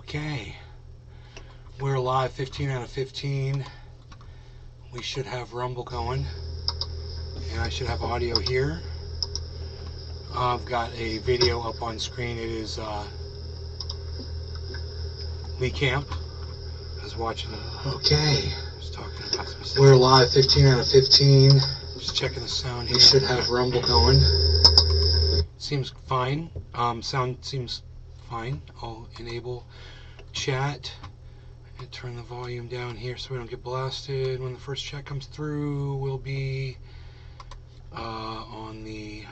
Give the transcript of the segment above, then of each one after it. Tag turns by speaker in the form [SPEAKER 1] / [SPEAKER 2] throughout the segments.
[SPEAKER 1] Okay, we're live 15 out of 15. We should have Rumble going, and I should have audio here. I've got a video up on screen. It is Lee Camp. I was watching it. Okay, talking about some stuff. We're live 15 out of 15. Just checking the sound here. We should have Rumble going. Seems fine. Sound seems fine. I'll enable chat and turn the volume down here so we don't get blasted. When the first chat comes through, we'll be on the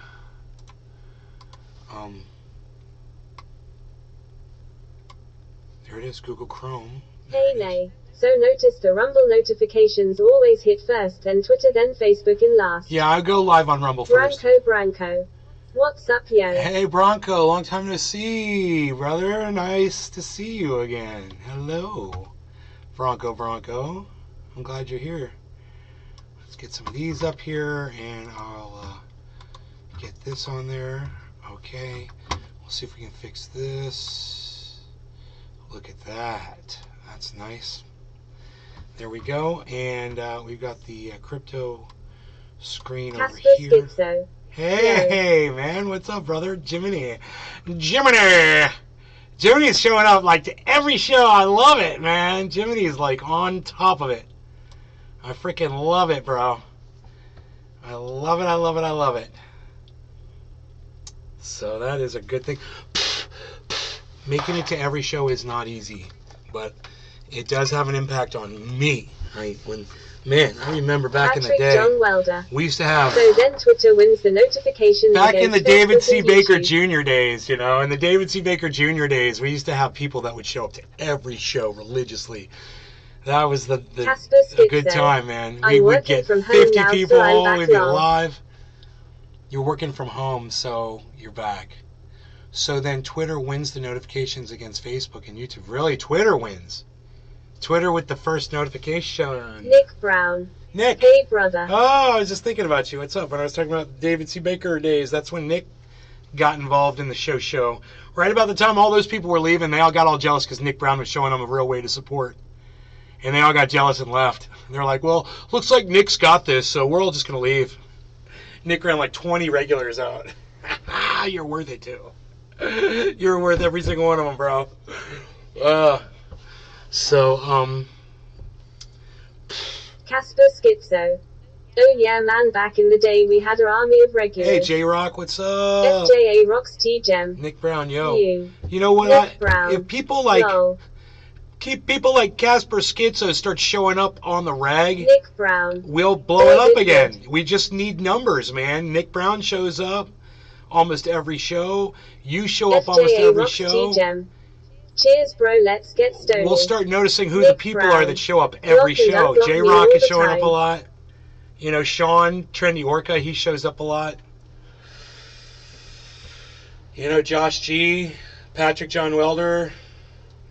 [SPEAKER 1] there it is, Google Chrome.
[SPEAKER 2] Hey Nay, so noticed the Rumble notifications always hit first, then Twitter, then Facebook in last.
[SPEAKER 1] Yeah, I go live on Rumble first.
[SPEAKER 2] Branco. What's up, yo?
[SPEAKER 1] Hey Bronco, long time to see, brother. Nice to see you again. Hello, Bronco. I'm glad you're here. Let's get some of these up here, and I'll get this on there. Okay, we'll see if we can fix this. Look at that. That's nice. There we go, and we've got the crypto screen over here.
[SPEAKER 2] Schizo.
[SPEAKER 1] Hey, man, what's up, brother? Jiminy is showing up like to every show. I love it, man. Jiminy is like on top of it. I freaking love it, bro. I love it. So that is a good thing. Making it to every show is not easy, but it does have an impact on me, right? Man, I remember back in the day,
[SPEAKER 2] John Welder.
[SPEAKER 1] We used to have...
[SPEAKER 2] So then Twitter wins the notifications.
[SPEAKER 1] Back in the David C. Baker Jr. days, you know, in the David C. Baker Jr. days, we used to have people that would show up to every show religiously. That was a good time, man. We would get 50 people, we'd be live. You're working from home, so you're back. So then Twitter wins the notifications against Facebook and YouTube. Really, Twitter wins. Twitter with the first notification.
[SPEAKER 2] Nick Brown.
[SPEAKER 1] Nick.
[SPEAKER 2] Hey, brother.
[SPEAKER 1] Oh, I was just thinking about you. What's up? When I was talking about David C. Baker days, that's when Nick got involved in the show. Right about the time all those people were leaving, they all got all jealous because Nick Brown was showing them a real way to support. And they all got jealous and left. They're like, well, looks like Nick's got this, so we're all just going to leave. Nick ran like 20 regulars out. You're worth it, too. You're worth every single one of them, bro.
[SPEAKER 2] Casper Schizo. Oh yeah, man, back in the day we had our army of regulars.
[SPEAKER 1] Hey, J-Rock, what's up?
[SPEAKER 2] FJA rocks T-Gem.
[SPEAKER 1] Nick Brown, yo. You know what? If people like... Keep people like Casper Schizo start showing up on the rag,
[SPEAKER 2] Nick Brown,
[SPEAKER 1] we'll blow it up again. We just need numbers, man. Nick Brown shows up almost every show. You show up almost every show.
[SPEAKER 2] Cheers, bro. Let's get stoned.
[SPEAKER 1] We'll start noticing who the people are that show up every show. J-Rock is showing up a lot. You know, Sean, Trendy Orca, he shows up a lot. You know, Josh G, Patrick John Welder.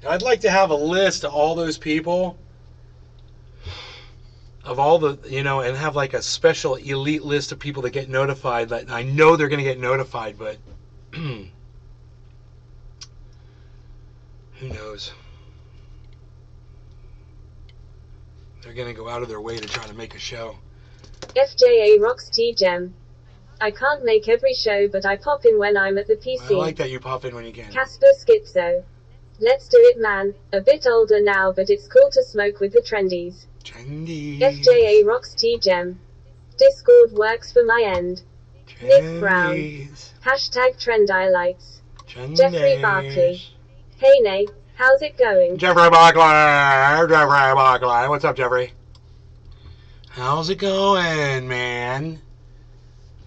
[SPEAKER 1] I'd like to have a list of all those people, of all the, you know, and have like a special elite list of people that get notified. That I know they're going to get notified, but who knows? They're going to go out of their way to try to make a show.
[SPEAKER 2] FJA rocks T-Gem. I can't make every show, but I pop in when I'm at the PC.
[SPEAKER 1] I like that you pop in when you can.
[SPEAKER 2] Casper Schizo. Let's do it, man. A bit older now, but it's cool to smoke with the trendies. FJA rocks T-Gem. Discord works for my end. Nick Brown. Hashtag trend highlights. Jeffrey Barkley. Hey, Nay. How's it going?
[SPEAKER 1] Jeffrey Barkley. What's up, Jeffrey? How's it going, man?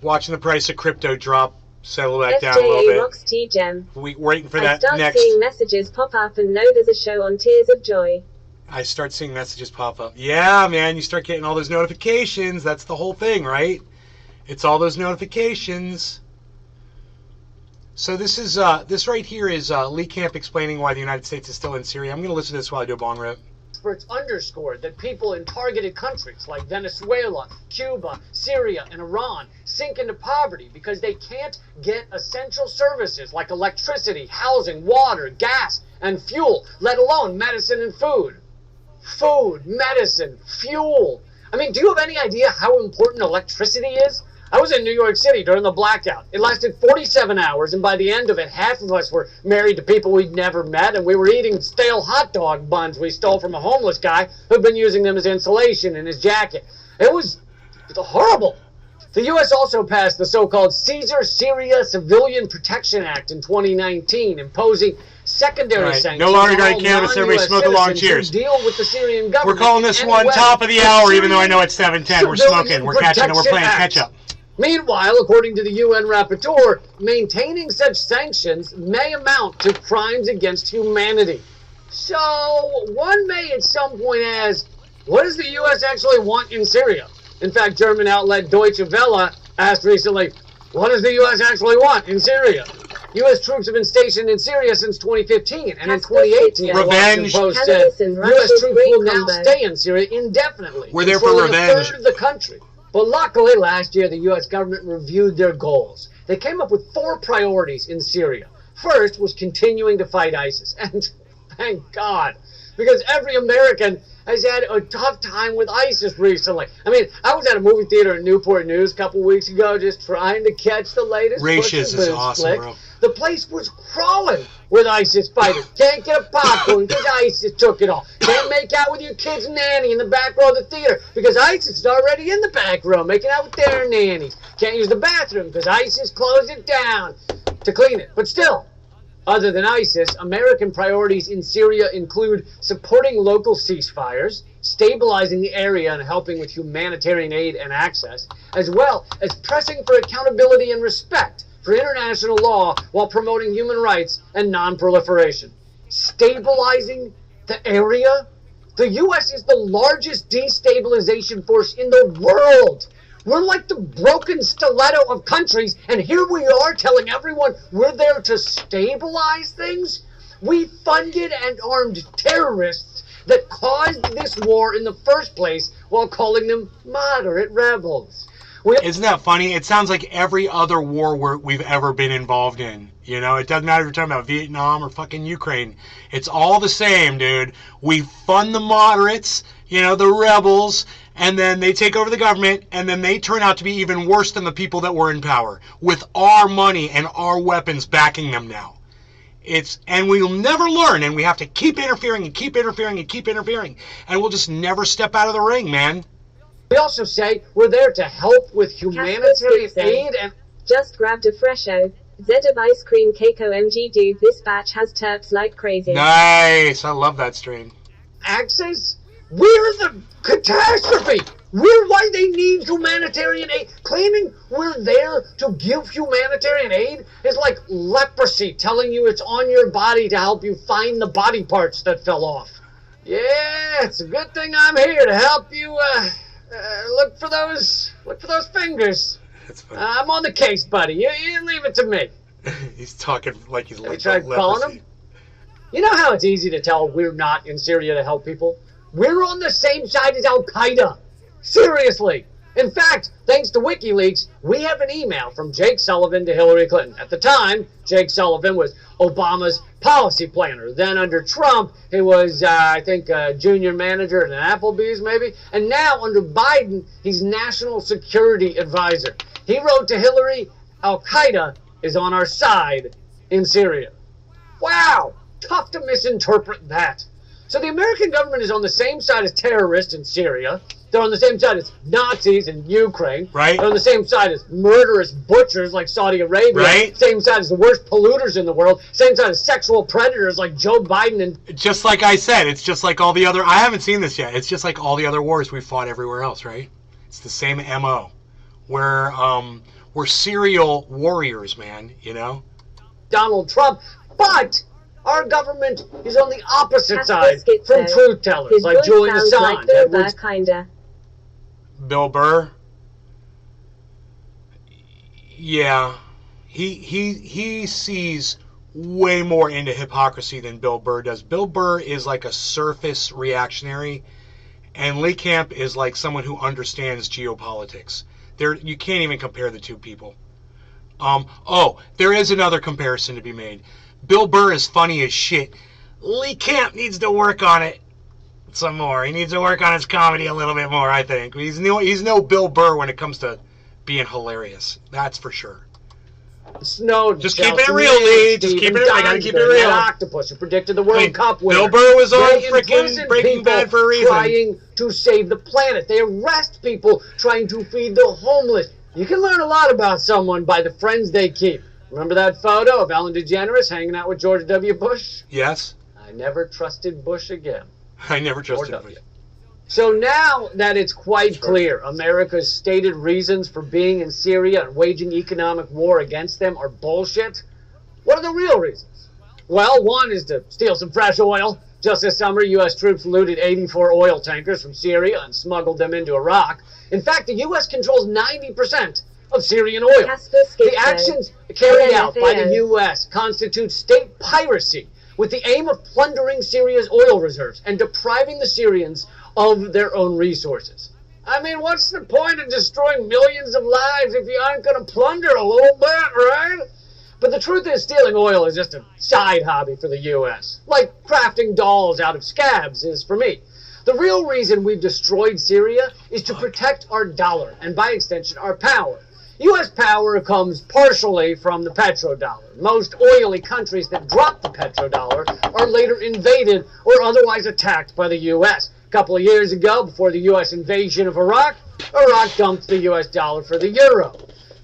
[SPEAKER 1] Watching the price of crypto drop. Settle back down a little bit.
[SPEAKER 2] Rocks T-Gem.
[SPEAKER 1] We're waiting for that
[SPEAKER 2] next. I start seeing messages pop up and know there's a show on Tears of Joy.
[SPEAKER 1] I start seeing messages pop up. Yeah, man, you start getting all those notifications. That's the whole thing, right? It's all those notifications. So this is this right here is Lee Camp explaining why the United States is still in Syria. I'm going to listen to this while I do a bong rip.
[SPEAKER 3] Experts underscored that people in targeted countries like Venezuela, Cuba, Syria, and Iran sink into poverty because they can't get essential services like electricity, housing, water, gas, and fuel, let alone medicine and food. Food, medicine, fuel. I mean, do you have any idea how important electricity is? I was in New York City during the blackout. It lasted 47 hours, and by the end of it, half of us were married to people we'd never met, and we were eating stale hot dog buns we stole from a homeless guy who'd been using them as insulation in his jacket. It was horrible. The U.S. also passed the so-called Caesar-Syria Civilian Protection Act in 2019, imposing secondary sanctions.
[SPEAKER 1] No longer got
[SPEAKER 3] on
[SPEAKER 1] cannabis. Everybody smoke along. Cheers.
[SPEAKER 3] Deal with the Syrian government.
[SPEAKER 1] We're calling this one top of the hour, even though I know it's 7:10. We're smoking. We're catching it. We're playing catch up.
[SPEAKER 3] Meanwhile, according to the UN rapporteur, maintaining such sanctions may amount to crimes against humanity. So, one may at some point ask, what does the U.S. actually want in Syria? In fact, German outlet Deutsche Welle asked recently, what does the U.S. actually want in Syria? U.S. troops have been stationed in Syria since 2015, and in 2018, the Washington Post said U.S. troops will now stay in Syria indefinitely.
[SPEAKER 1] We're there for revenge.
[SPEAKER 3] A third of the country. But luckily, last year, the U.S. government reviewed their goals. They came up with 4 priorities in Syria. First was continuing to fight ISIS. And thank God, because every American has had a tough time with ISIS recently. I mean, I was at a movie theater in Newport News a couple weeks ago just trying to catch the latest
[SPEAKER 1] Racist is awesome,
[SPEAKER 3] flick.
[SPEAKER 1] bro.
[SPEAKER 3] The place was crawling with ISIS fighters. Can't get a popcorn because ISIS took it all. Can't make out with your kid's nanny in the back row of the theater because ISIS is already in the back row making out with their nannies. Can't use the bathroom because ISIS closed it down to clean it. But still, other than ISIS, American priorities in Syria include supporting local ceasefires, stabilizing the area and helping with humanitarian aid and access, as well as pressing for accountability and respect for international law while promoting human rights and non-proliferation. Stabilizing the area? The U.S. is the largest destabilization force in the world. We're like the broken stiletto of countries, and here we are telling everyone we're there to stabilize things? We funded and armed terrorists that caused this war in the first place while calling them moderate rebels.
[SPEAKER 1] Isn't that funny? It sounds like every other war we've ever been involved in. You know, it doesn't matter if you're talking about Vietnam or fucking Ukraine. It's all the same, dude. We fund the moderates, you know, the rebels, and then they take over the government, and then they turn out to be even worse than the people that were in power, with our money and our weapons backing them now. And we'll never learn, and we have to keep interfering and keep interfering and keep interfering, and we'll just never step out of the ring, man.
[SPEAKER 3] We also say we're there to help with humanitarian aid and...
[SPEAKER 2] Just grabbed a fresho. Zedab ice cream Keiko MG dude, this batch has terps like crazy.
[SPEAKER 1] Nice, I love that strain.
[SPEAKER 3] Access? We're the catastrophe! We're why they need humanitarian aid. Claiming we're there to give humanitarian aid is like leprosy telling you it's on your body to help you find the body parts that fell off. Yeah, it's a good thing I'm here to help you look for those fingers.
[SPEAKER 1] That's funny.
[SPEAKER 3] I'm on the case, buddy. You leave it to me.
[SPEAKER 1] He's talking like he's like
[SPEAKER 3] you tried calling him? You know how it's easy to tell we're not in Syria to help people? We're on the same side as Al-Qaeda. Seriously. In fact, thanks to WikiLeaks, we have an email from Jake Sullivan to Hillary Clinton. At the time, Jake Sullivan was Obama's policy planner. Then under Trump, he was, I think, a junior manager at an Applebee's maybe. And now under Biden, he's national security advisor. He wrote to Hillary, Al-Qaeda is on our side in Syria. Wow, tough to misinterpret that. So the American government is on the same side as terrorists in Syria. They're on the same side as Nazis in Ukraine.
[SPEAKER 1] Right.
[SPEAKER 3] They're on the same side as murderous butchers like Saudi Arabia.
[SPEAKER 1] Right.
[SPEAKER 3] Same side as the worst polluters in the world. Same side as sexual predators like Joe Biden and...
[SPEAKER 1] Just like I said, it's just like all the other... I haven't seen this yet. It's just like all the other wars we've fought everywhere else, right? It's the same MO. We're serial warriors, man, you know?
[SPEAKER 3] Donald Trump, but... Our government is on the opposite side from truth tellers like Julian Assange.
[SPEAKER 2] Like Bill kinda.
[SPEAKER 1] Bill Burr? Yeah. He sees way more into hypocrisy than Bill Burr does. Bill Burr is like a surface reactionary, and Lee Camp is like someone who understands geopolitics. You can't even compare the two people. There is another comparison to be made. Bill Burr is funny as shit. Lee Camp needs to work on it some more. He needs to work on his comedy a little bit more, I think. He's no Bill Burr when it comes to being hilarious. That's for sure.
[SPEAKER 3] Snowden,
[SPEAKER 1] just keeping it real, Lee. Just keeping it. I gotta keep it real.
[SPEAKER 3] Octopus who predicted the World Cup winner.
[SPEAKER 1] Bill Burr was on freaking Breaking Bad for a reason.
[SPEAKER 3] Trying to save the planet. They arrest people trying to feed the homeless. You can learn a lot about someone by the friends they keep. Remember that photo of Ellen DeGeneres hanging out with George W. Bush?
[SPEAKER 1] Yes.
[SPEAKER 3] I never trusted Bush again.
[SPEAKER 1] I never trusted Bush.
[SPEAKER 3] So now that it's quite clear America's stated reasons for being in Syria and waging economic war against them are bullshit, what are the real reasons? Well, one is to steal some fresh oil. Just this summer, U.S. troops looted 84 oil tankers from Syria and smuggled them into Iraq. In fact, the U.S. controls 90% of Syrian oil. The actions carried out by the U.S. constitute state piracy with the aim of plundering Syria's oil reserves and depriving the Syrians of their own resources. I mean, what's the point of destroying millions of lives if you aren't going to plunder a little bit, right? But the truth is, stealing oil is just a side hobby for the U.S., like crafting dolls out of scabs is for me. The real reason we've destroyed Syria is to protect our dollar, and by extension, our power. U.S. power comes partially from the petrodollar. Most oily countries that drop the petrodollar are later invaded or otherwise attacked by the U.S. A couple of years ago, before the U.S. invasion of Iraq, Iraq dumped the U.S. dollar for the euro.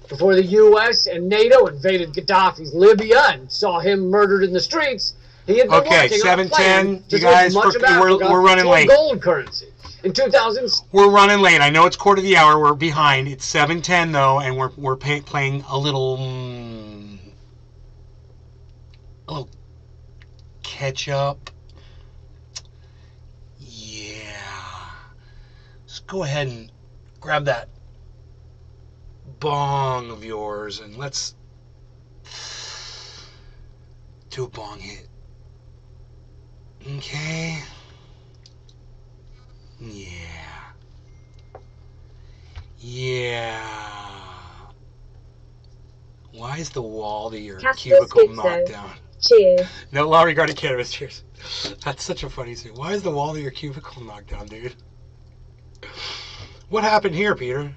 [SPEAKER 3] Before the U.S. and NATO invaded Gaddafi's Libya and saw him murdered in the streets, he had been working on a plan to switch much of Africa
[SPEAKER 1] we're running
[SPEAKER 3] to
[SPEAKER 1] late.
[SPEAKER 3] Gold currency. In 2000,
[SPEAKER 1] we're running late. I know it's quarter of the hour. We're behind. It's 7:10 though, and we're playing a little catch up. Yeah. Just go ahead and grab that bong of yours and let's do a bong hit. Okay. Yeah. Why is the wall to your cubicle knocked down?
[SPEAKER 2] Cheers.
[SPEAKER 1] No law regarding cannabis. Cheers. That's such a funny thing. Why is the wall to your cubicle knocked down, dude? What happened here, Peter?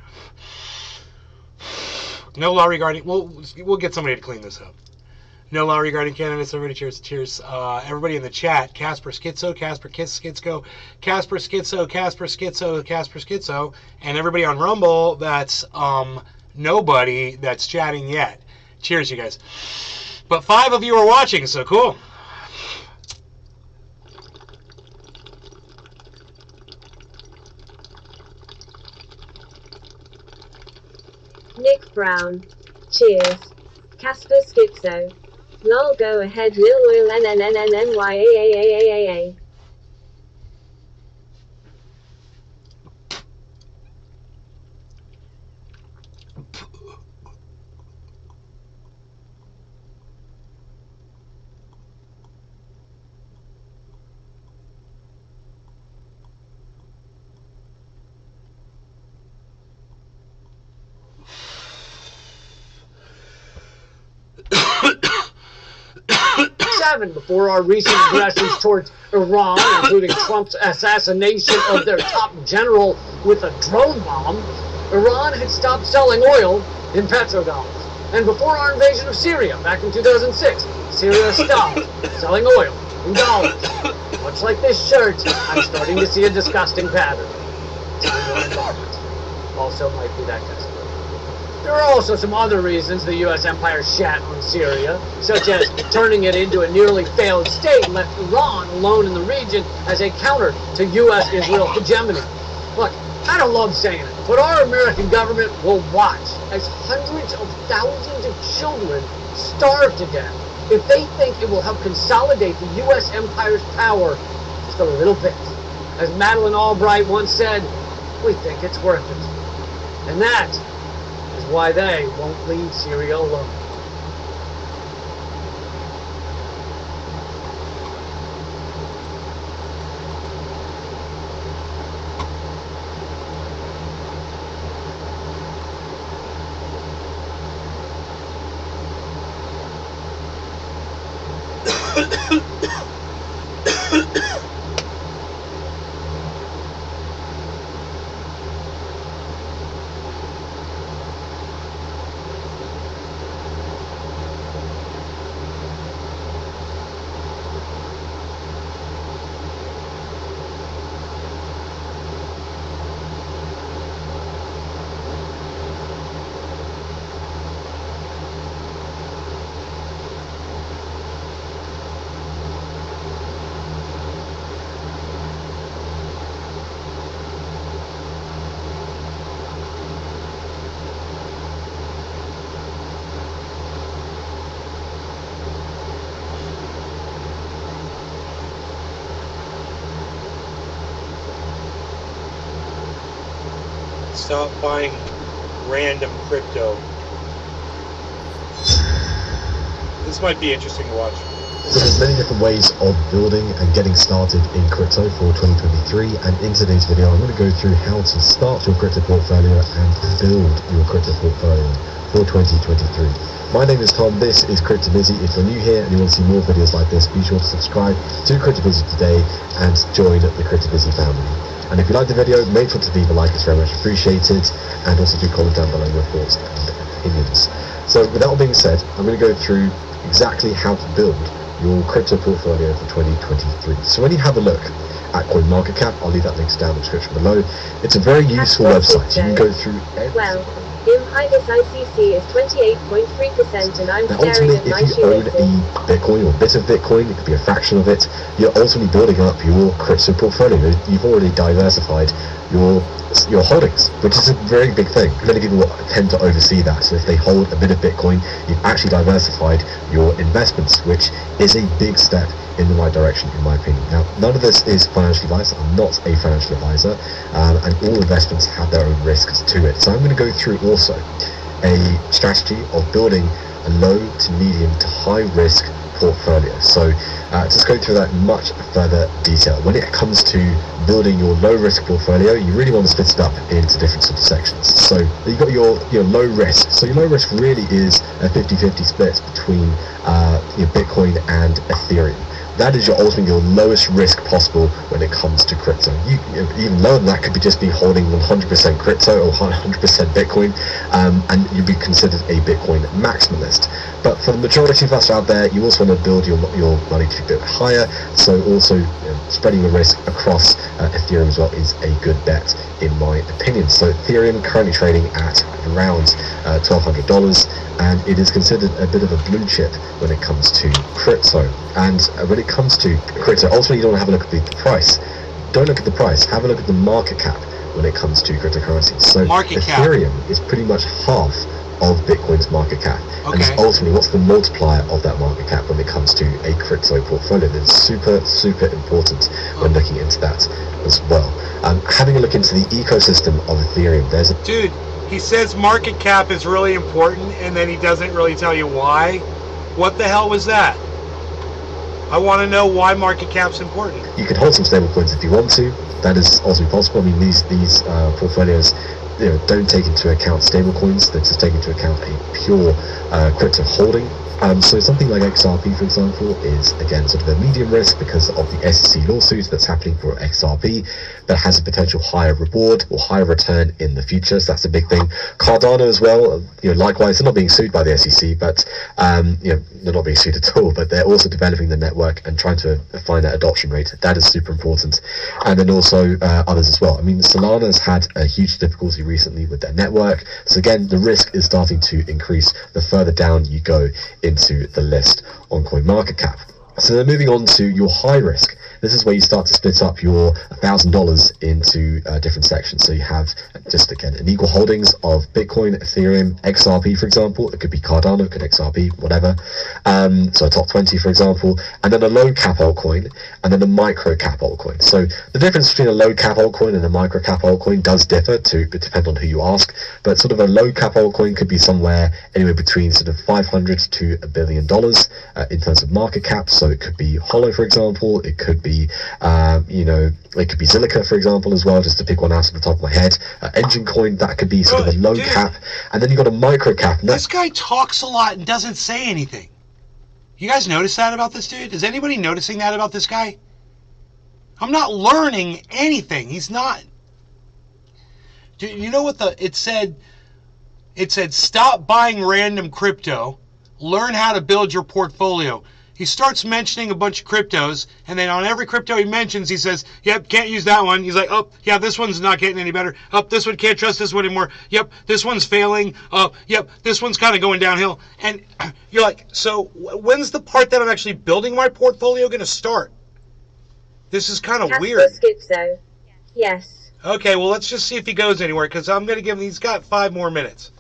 [SPEAKER 1] No law regarding... We'll get somebody to clean this up. No law regarding cannabis. Everybody cheers. Cheers. Everybody in the chat. Casper Schizo, Casper Schizo, Casper Schizo, Casper Schizo, Casper Schizo. And everybody on Rumble that's nobody that's chatting yet. Cheers, you guys. But 5 of you are watching, so cool.
[SPEAKER 2] Nick Brown. Cheers. Casper Schizo. Lol, go ahead, Lil Will NNNNNYAAAAA.
[SPEAKER 3] Before our recent aggressions towards Iran, including Trump's assassination of their top general with a drone bomb, Iran had stopped selling oil in petrodollars. And before our invasion of Syria back in 2006, Syria stopped selling oil in dollars. Much like this shirt, I'm starting to see a disgusting pattern. Also might be that guy's. There are also some other reasons the U.S. empire shat on Syria, such as turning it into a nearly failed state and left Iran alone in the region as a counter to U.S.-Israel hegemony. Look, I don't love saying it, but our American government will watch as hundreds of thousands of children starve to death if they think it will help consolidate the U.S. empire's power just a little bit. As Madeleine Albright once said, we think it's worth it. And that is why they won't leave Syria alone.
[SPEAKER 1] Stop buying random crypto. This might be interesting to watch.
[SPEAKER 4] So there's many different ways of building and getting started in crypto for 2023, and in today's video I'm going to go through how to start your crypto portfolio and build your crypto portfolio for 2023. My name is Tom, this is Crypto Busy. If you're new here and you want to see more videos like this, be sure to subscribe to Crypto Busy today and join the Crypto Busy family. And if you like the video, make sure to leave a like, it's very much appreciated, and also do comment down below your thoughts and opinions. So with that all being said, I'm going to go through exactly how to build your crypto portfolio for 2023. So when you have a look at CoinMarketCap, I'll leave that link down in the description below. It's a very useful website. You can go through
[SPEAKER 2] well, this ICC is 28.3% and I'm
[SPEAKER 4] now,
[SPEAKER 2] staring
[SPEAKER 4] ultimately,
[SPEAKER 2] at my
[SPEAKER 4] if you own
[SPEAKER 2] shoelaces.
[SPEAKER 4] a Bitcoin or a bit of Bitcoin, it could be a fraction of it, you're ultimately building up your crypto portfolio. You've already diversified your holdings, which is a very big thing. Many people tend to oversee that. So if they hold a bit of Bitcoin, you've actually diversified your investments, which is a big step in the right direction, in my opinion. Now, none of this is financial advice. I'm not a financial advisor, and all investments have their own risks to it. So I'm going to go through also a strategy of building a low to medium to high risk portfolio. So just go through that in much further detail. When it comes to building your low risk portfolio, you really want to split it up into different sort of sections. So you've got your low risk. So your low risk really is a 50-50 split between your Bitcoin and Ethereum. That is ultimately your lowest risk possible when it comes to crypto. Even lower than that could be just be holding 100% crypto or 100% Bitcoin, and you'd be considered a Bitcoin maximalist. But for the majority of us out there, you also want to build your money to be a bit higher. So also spreading the risk across Ethereum as well is a good bet, in my opinion. So Ethereum currently trading at around $1,200, and it is considered a bit of a blue chip when it comes to crypto. And when it comes to crypto, ultimately you don't have a look at the price. Don't look at the price, have a look at the market cap when it comes to cryptocurrencies. So Ethereum is pretty much half of Bitcoin's market cap. Okay. And ultimately, what's the multiplier of that market cap when it comes to a crypto portfolio? That's super important when looking into that as well. Having a look into the ecosystem of Ethereum, there's a...
[SPEAKER 1] Dude, he says market cap is really important, and then he doesn't really tell you why. What the hell was that? I want to know why market cap's important.
[SPEAKER 4] You can hold some stable coins if you want to. That is also possible. I mean, these portfolios don't take into account stable coins. They just take into account a pure crypto holding. So something like XRP, for example, is again sort of a medium risk because of the SEC lawsuit that's happening for XRP, but has a potential higher reward or higher return in the future. So that's a big thing. Cardano as well, likewise, they're not being sued by the SEC, but they're not being sued at all, but they're also developing the network and trying to find that adoption rate. That is super important. And then also others as well. I mean, Solana has had a huge difficulty recently with their network. So again, the risk is starting to increase the further down you go into the list on CoinMarketCap. So then moving on to your high risk. This is where you start to split up your $1,000 into different sections. So you have just again an equal holdings of Bitcoin, Ethereum, XRP, for example. It could be Cardano, it could XRP, whatever. So a top 20, for example, and then a low cap altcoin, and then a micro cap altcoin. So the difference between a low cap altcoin and a micro cap altcoin does differ to depend on who you ask. But sort of a low cap altcoin could be somewhere anywhere between sort of $500 to $1 billion in terms of market cap. So it could be Hollow, for example. It could be it could be Zilliqa, for example, as well, just to pick one out of the top of my head. Engine Coin, that could be sort of a low cap, and then you've got a micro cap.
[SPEAKER 1] This guy talks a lot and doesn't say anything. You guys notice that about this dude? Is anybody noticing that about this guy? I'm not learning anything. He's not. You know what it said? It said, stop buying random crypto. Learn how to build your portfolio. He starts mentioning a bunch of cryptos, and then on every crypto he mentions, he says, yep, can't use that one. He's like, oh, yeah, this one's not getting any better. Oh, this one, can't trust this one anymore. Yep, this one's failing. Oh, yep, this one's kind of going downhill. And you're like, so when's the part that I'm actually building my portfolio going to start? This is kind of weird.
[SPEAKER 2] Schizo. Yes.
[SPEAKER 1] Okay, well, let's just see if he goes anywhere, because I'm going to give him, he's got 5 more minutes.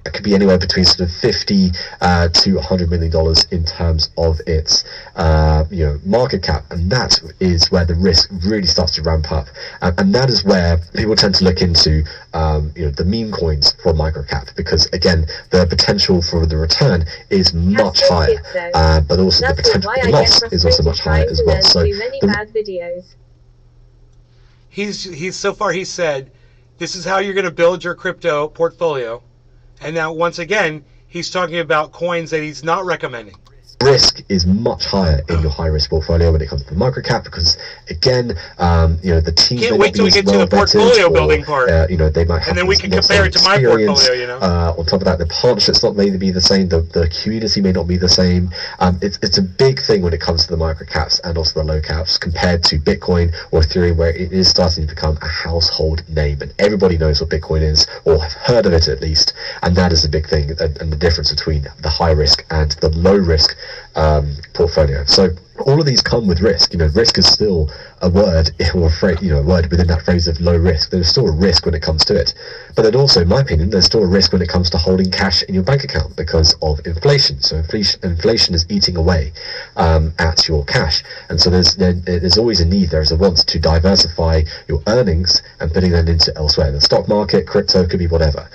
[SPEAKER 4] it could be anywhere between sort of $50 to $100 million in terms of its market cap, and that is where the risk really starts to ramp up, and that is where people tend to look into the meme coins for microcap, because again the potential for the return is much higher, but also the potential for the loss is also much higher as well. So
[SPEAKER 1] he's so far he said this is how you're going to build your crypto portfolio, and now once again he's talking about coins that he's not recommending.
[SPEAKER 4] Risk is much higher in your high risk portfolio when it comes to the microcap, because again, the teams
[SPEAKER 1] can't wait till we get to the portfolio building part.
[SPEAKER 4] They might have,
[SPEAKER 1] and then we can compare it to my portfolio.
[SPEAKER 4] On top of that, the partnerships not may be the same, the community may not be the same. It's a big thing when it comes to the microcaps and also the low caps compared to Bitcoin or Ethereum, where it is starting to become a household name and everybody knows what Bitcoin is, or have heard of it at least, and that is a big thing, and the difference between the high risk and the low risk portfolio. So all of these come with risk. Risk is still a word, or a phrase, a word within that phrase of low risk. There's still a risk when it comes to it. But then also, in my opinion, there's still a risk when it comes to holding cash in your bank account because of inflation. So inflation is eating away at your cash. And so there's always a need, there's a want to diversify your earnings and putting them into elsewhere. The stock market, crypto, could be whatever.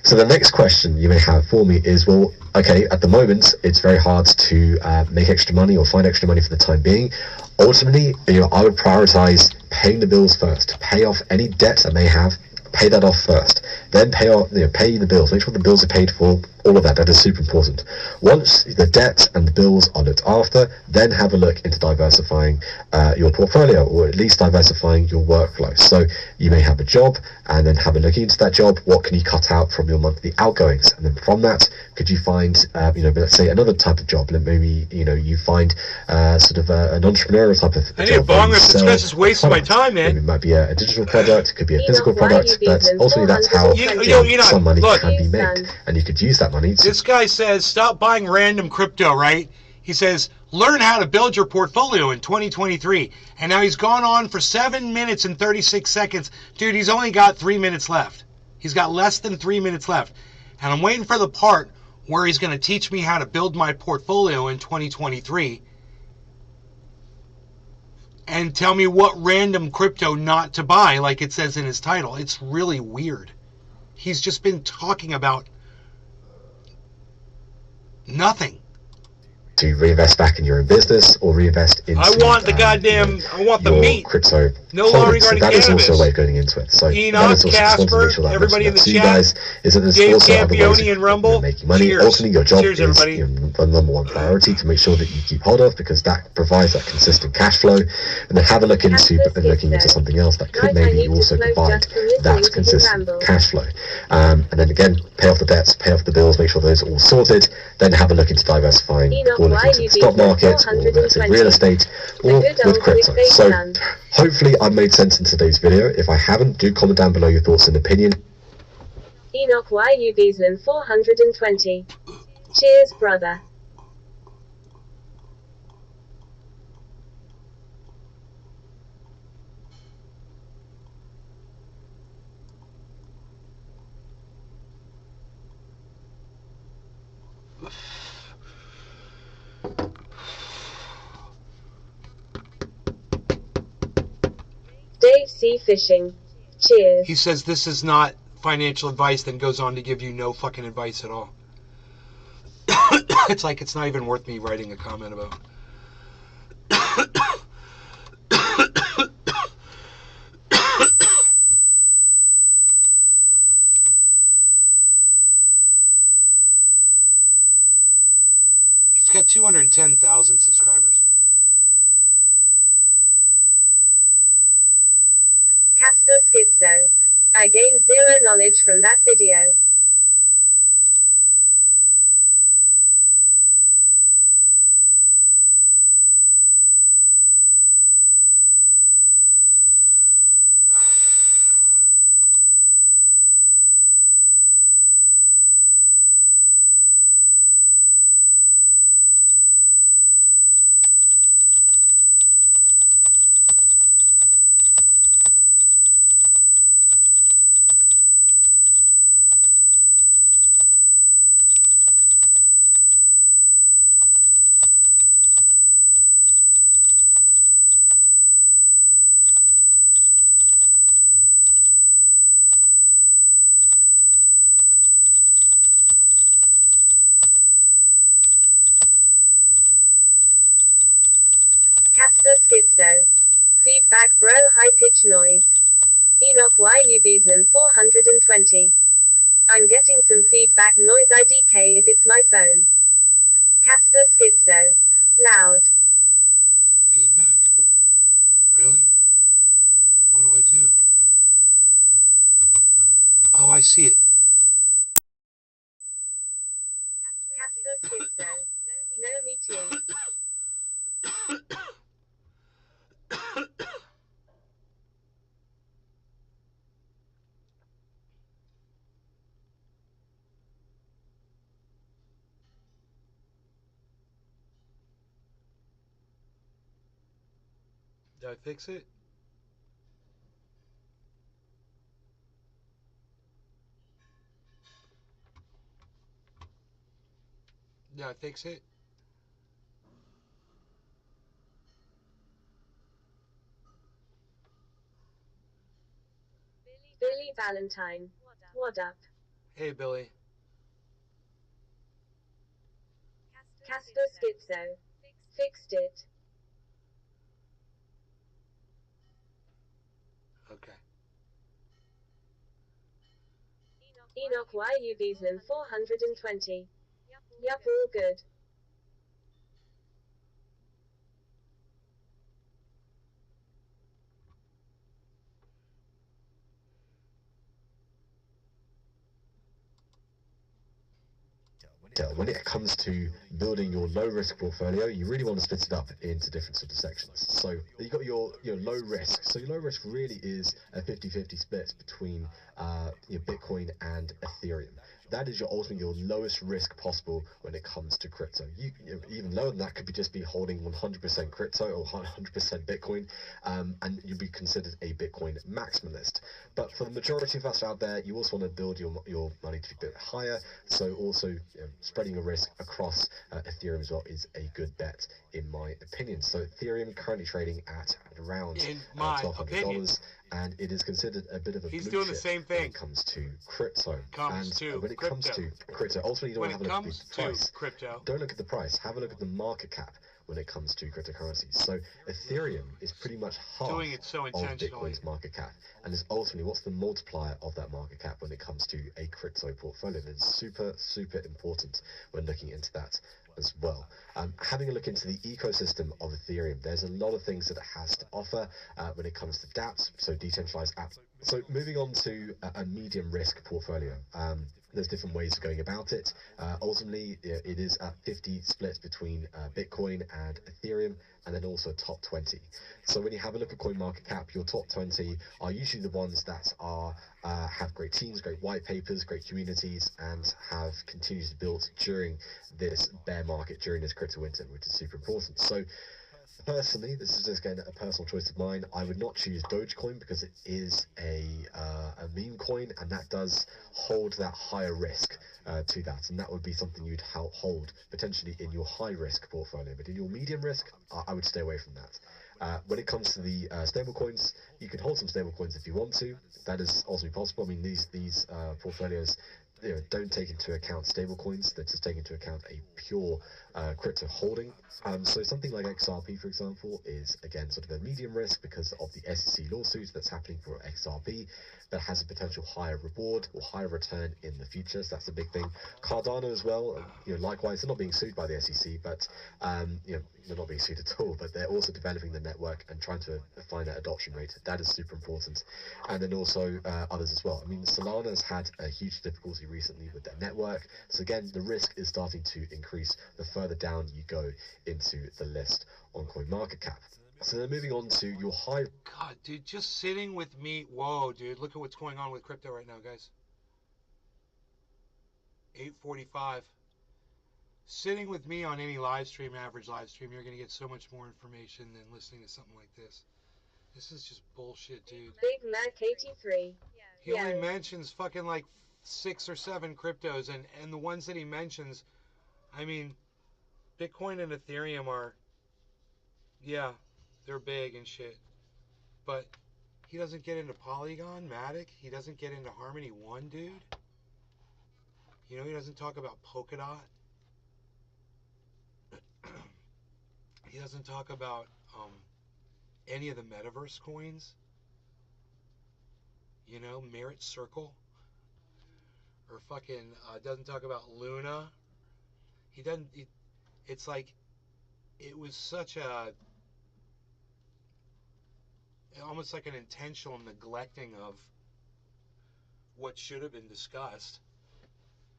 [SPEAKER 4] So the next question you may have for me is, well, okay, at the moment, it's very hard to make extra money or find extra money for the time being. Ultimately, I would prioritize paying the bills first. Pay off any debt I may have, pay that off first. Then pay the bills. Make sure the bills are paid for. All of that. That is super important. Once the debt and the bills are looked after, then have a look into diversifying your portfolio, or at least diversifying your workflow. So you may have a job, and then have a look into that job. What can you cut out from your monthly outgoings? And then from that, could you find, let's say another type of job? Maybe you find sort of an entrepreneurial type of job.
[SPEAKER 1] I need a bong. This is wasting my time, man.
[SPEAKER 4] Maybe it might be a digital product. It could be a physical product. But ultimately, that's how some money can be made, and you could use that money.
[SPEAKER 1] This guy says, stop buying random crypto, right? He says, learn how to build your portfolio in 2023. And now he's gone on for 7 minutes and 36 seconds. Dude, he's only got 3 minutes left. He's got less than 3 minutes left. And I'm waiting for the part where he's going to teach me how to build my portfolio in 2023. And tell me what random crypto not to buy, like it says in his title. It's really weird. He's just been talking about nothing.
[SPEAKER 4] To reinvest back in your own business or reinvest into
[SPEAKER 1] I want the meat.
[SPEAKER 4] Crypto.
[SPEAKER 1] No longer regarding
[SPEAKER 4] that
[SPEAKER 1] cannabis.
[SPEAKER 4] Is also a way of going into it. So
[SPEAKER 1] Enoch, Casper, everybody in the chat,
[SPEAKER 4] guys, is that there's
[SPEAKER 1] Dave
[SPEAKER 4] also other ways
[SPEAKER 1] Campione and Rumble.
[SPEAKER 4] Making money.
[SPEAKER 1] Cheers.
[SPEAKER 4] Ultimately, your job
[SPEAKER 1] Cheers,
[SPEAKER 4] is the number one priority to make sure that you keep hold of, because that provides that consistent cash flow. And then have a look into looking into something else that could maybe also provide that consistent cash flow. And then again, pay off the debts, pay off the bills, make sure those are all sorted. Then have a look into diversifying, or look into the stock market, or let's say real estate, or with crypto. So hopefully I've made sense in today's video. If I haven't, do comment down below your thoughts and opinion.
[SPEAKER 2] Enoch YU Beaslin 420. Cheers, brother. Dave C. Fishing. Cheers.
[SPEAKER 1] He says this is not financial advice, then goes on to give you no fucking advice at all. It's like it's not even worth me writing a comment about. He's got 210,000 subscribers.
[SPEAKER 2] Casper Schizo. I gained zero knowledge from that video. Casper Schizo. Feedback bro high pitch noise. Enoch YUBZN 420. I'm getting some feedback noise IDK if it's my phone. Casper Schizo. Loud.
[SPEAKER 1] Feedback? Really? What do I do? Oh, I see it.
[SPEAKER 2] Casper Schizo. No, me too.
[SPEAKER 1] Did I fix it? Did I fix it?
[SPEAKER 2] Billy Valentine. What up?
[SPEAKER 1] Hey, Billy.
[SPEAKER 2] Casper Schizo. Fixed it.
[SPEAKER 1] Okay.
[SPEAKER 2] Enoch YUBZN 420. Yup, all good.
[SPEAKER 4] When it comes to building your low risk portfolio, you really want to split it up into different sort of sections. So you've got your low risk. So your low risk really is a 50-50 split between your Bitcoin and Ethereum. That is your lowest risk possible when it comes to crypto. Even lower than that could just be holding 100% crypto or 100% Bitcoin, and you'd be considered a Bitcoin maximalist. But for the majority of us out there, you also want to build your money to be a bit higher. So also spreading your risk across Ethereum as well is a good bet in my opinion. So Ethereum currently trading at around $1,200, and it is considered a bit of a blue
[SPEAKER 1] doing the
[SPEAKER 4] chip
[SPEAKER 1] same thing.
[SPEAKER 4] when it comes to crypto. When it comes to crypto, ultimately you don't have to look at the price. Don't look at the price. Have a look at the market cap when it comes to cryptocurrencies. So Ethereum is pretty much half of Bitcoin's market cap, and is ultimately what's the multiplier of that market cap when it comes to a crypto portfolio. That is super important when looking into that as well. Having a look into the ecosystem of Ethereum, there's a lot of things that it has to offer when it comes to dApps, so decentralized apps. So moving on to a medium risk portfolio, there's different ways of going about it. Ultimately, it is a 50 split between Bitcoin and Ethereum, and then also top 20. So when you have a look at CoinMarketCap, your top 20 are usually the ones that are have great teams, great white papers, great communities, and have continued to build during this bear market, during this crypto winter, which is super important. So personally, this is just again a personal choice of mine. I would not choose Dogecoin because it is a meme coin, and that does hold that higher risk to that, and that would be something you'd hold potentially in your high risk portfolio. But in your medium risk, I would stay away from that. When it comes to the stable coins, you can hold some stable coins if you want to. That is also possible. I mean, these portfolios don't take into account stable coins. They just take into account a pure crypto holding. So something like XRP, for example, is again sort of a medium risk because of the SEC lawsuit that's happening for XRP, that has a potential higher reward or higher return in the future. So that's a big thing. Cardano as well, likewise, they're not being sued by the SEC, but they're not being sued at all, but they're also developing the network and trying to find that adoption rate. That is super important. And then also others as well. I mean, Solana has had a huge difficulty recently with their network. So again, the risk is starting to increase the further down you go into the list on CoinMarketCap. So then moving on to your high...
[SPEAKER 1] God, dude, just sitting with me. Whoa, dude, look at what's going on with crypto right now, guys. 8:45. Sitting with me on any live stream, average live stream, you're going to get so much more information than listening to something like this. This is just bullshit, dude.
[SPEAKER 2] Big Mac 83.
[SPEAKER 1] He only mentions fucking like 6 or 7 cryptos, and the ones that he mentions, I mean, Bitcoin and Ethereum are, yeah, they're big and shit. But he doesn't get into Polygon, Matic. He doesn't get into Harmony One, dude. He doesn't talk about Polkadot. He doesn't talk about any of the metaverse coins. You know, Merit Circle, or fucking doesn't talk about Luna. He doesn't. It's like it was such a almost like an intentional neglecting of what should have been discussed.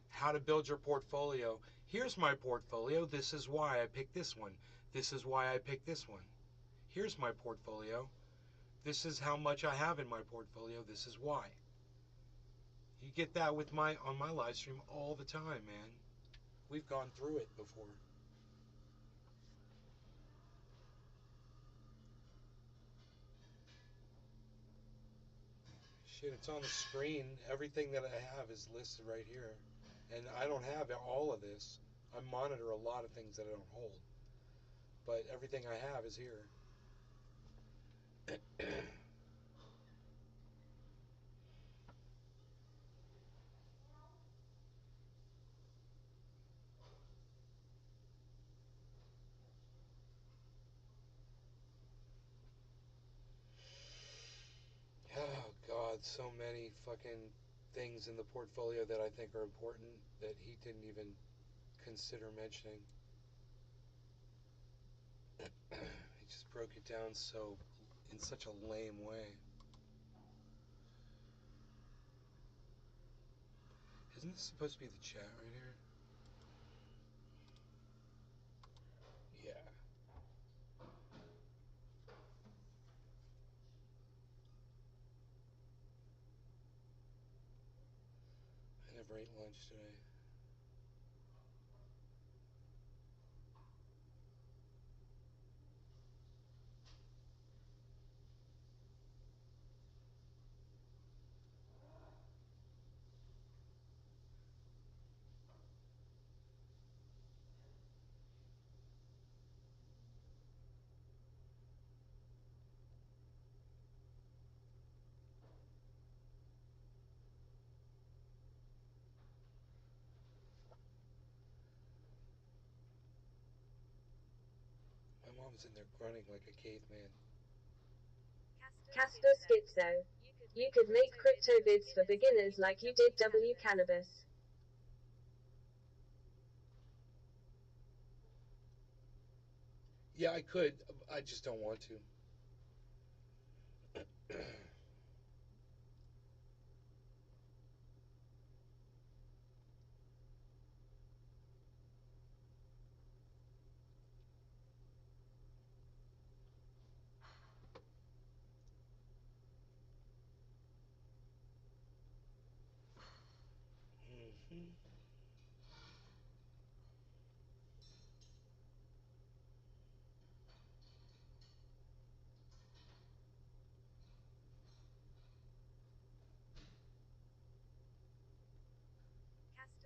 [SPEAKER 1] How to build your portfolio. Here's my portfolio. This is why I picked this one. This is why I picked this one. Here's my portfolio. This is how much I have in my portfolio. This is why. You get that with on my live stream all the time, man. We've gone through it before. Shit, it's on the screen. Everything that I have is listed right here. And I don't have all of this. I monitor a lot of things that I don't hold. But everything I have is here. Oh, God, so many fucking things in the portfolio that I think are important that he didn't even consider mentioning. He just broke it down in such a lame way. Isn't this supposed to be the chat right here? Yeah. I never ate lunch today. My mom's in there grunting like a caveman.
[SPEAKER 2] Casper Schizo. You could make crypto vids for beginners like you did W Cannabis.
[SPEAKER 1] Yeah, I could. I just don't want to. Mm-hmm.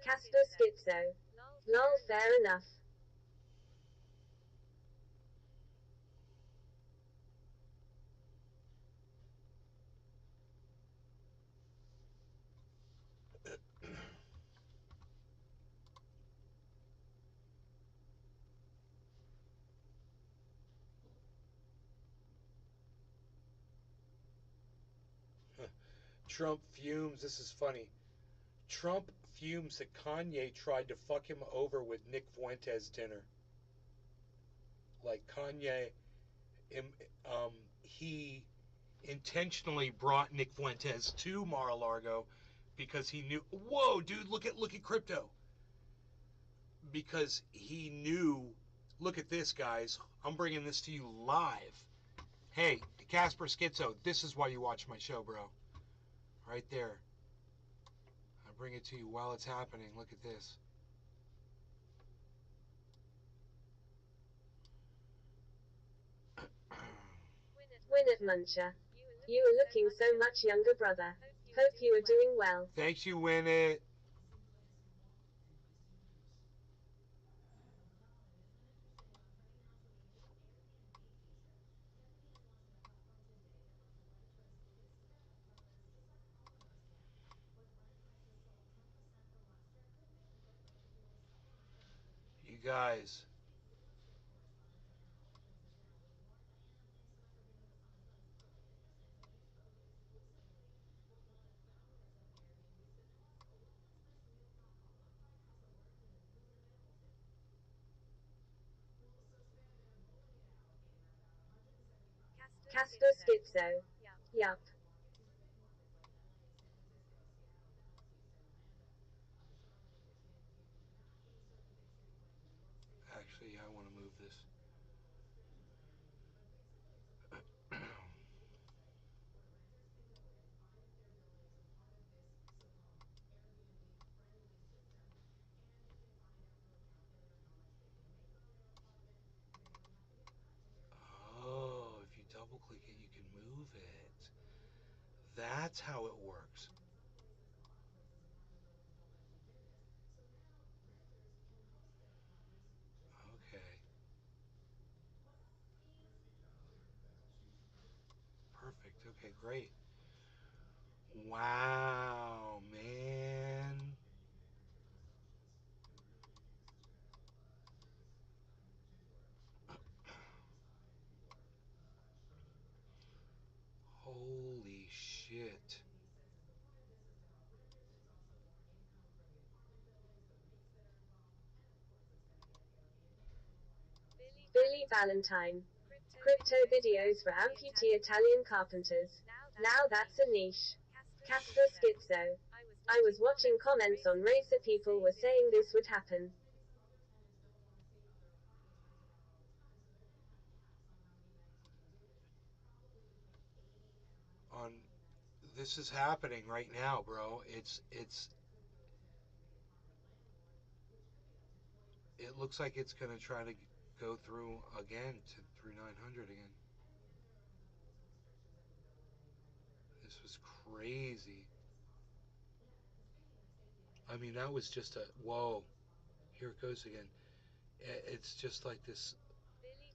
[SPEAKER 2] Casper Schizo. Lol, fair enough.
[SPEAKER 1] Trump fumes. This is funny. Trump fumes that Kanye tried to fuck him over with Nick Fuentes dinner. Like Kanye, he intentionally brought Nick Fuentes to Mar-a-Lago because he knew. Whoa, dude! Look at crypto. Because he knew. Look at this, guys. I'm bringing this to you live. Hey, Casper Schizo, this is why you watch my show, bro. Right there. I bring it to you while it's happening. Look at this.
[SPEAKER 2] Winnet Muncher. You are looking so much younger, brother. Hope you are doing well.
[SPEAKER 1] Thanks, you win it. You guys.
[SPEAKER 2] Casper Schizo. Yup.
[SPEAKER 1] Actually, I want to move this. Oh, if you double click it, you can move it. That's how it works. Okay. Perfect. Okay, great. Wow, man. Holy shit.
[SPEAKER 2] Billy Valentine. Crypto videos for amputee Italian carpenters. Now that's a niche. Casper Schizo. I was watching comments on Racer, people were saying this would happen.
[SPEAKER 1] On This is happening right now, bro. It looks like it's going to try to go through again through 900 again. This was crazy. I mean, that was just a whoa. Here it goes again. It's just like this.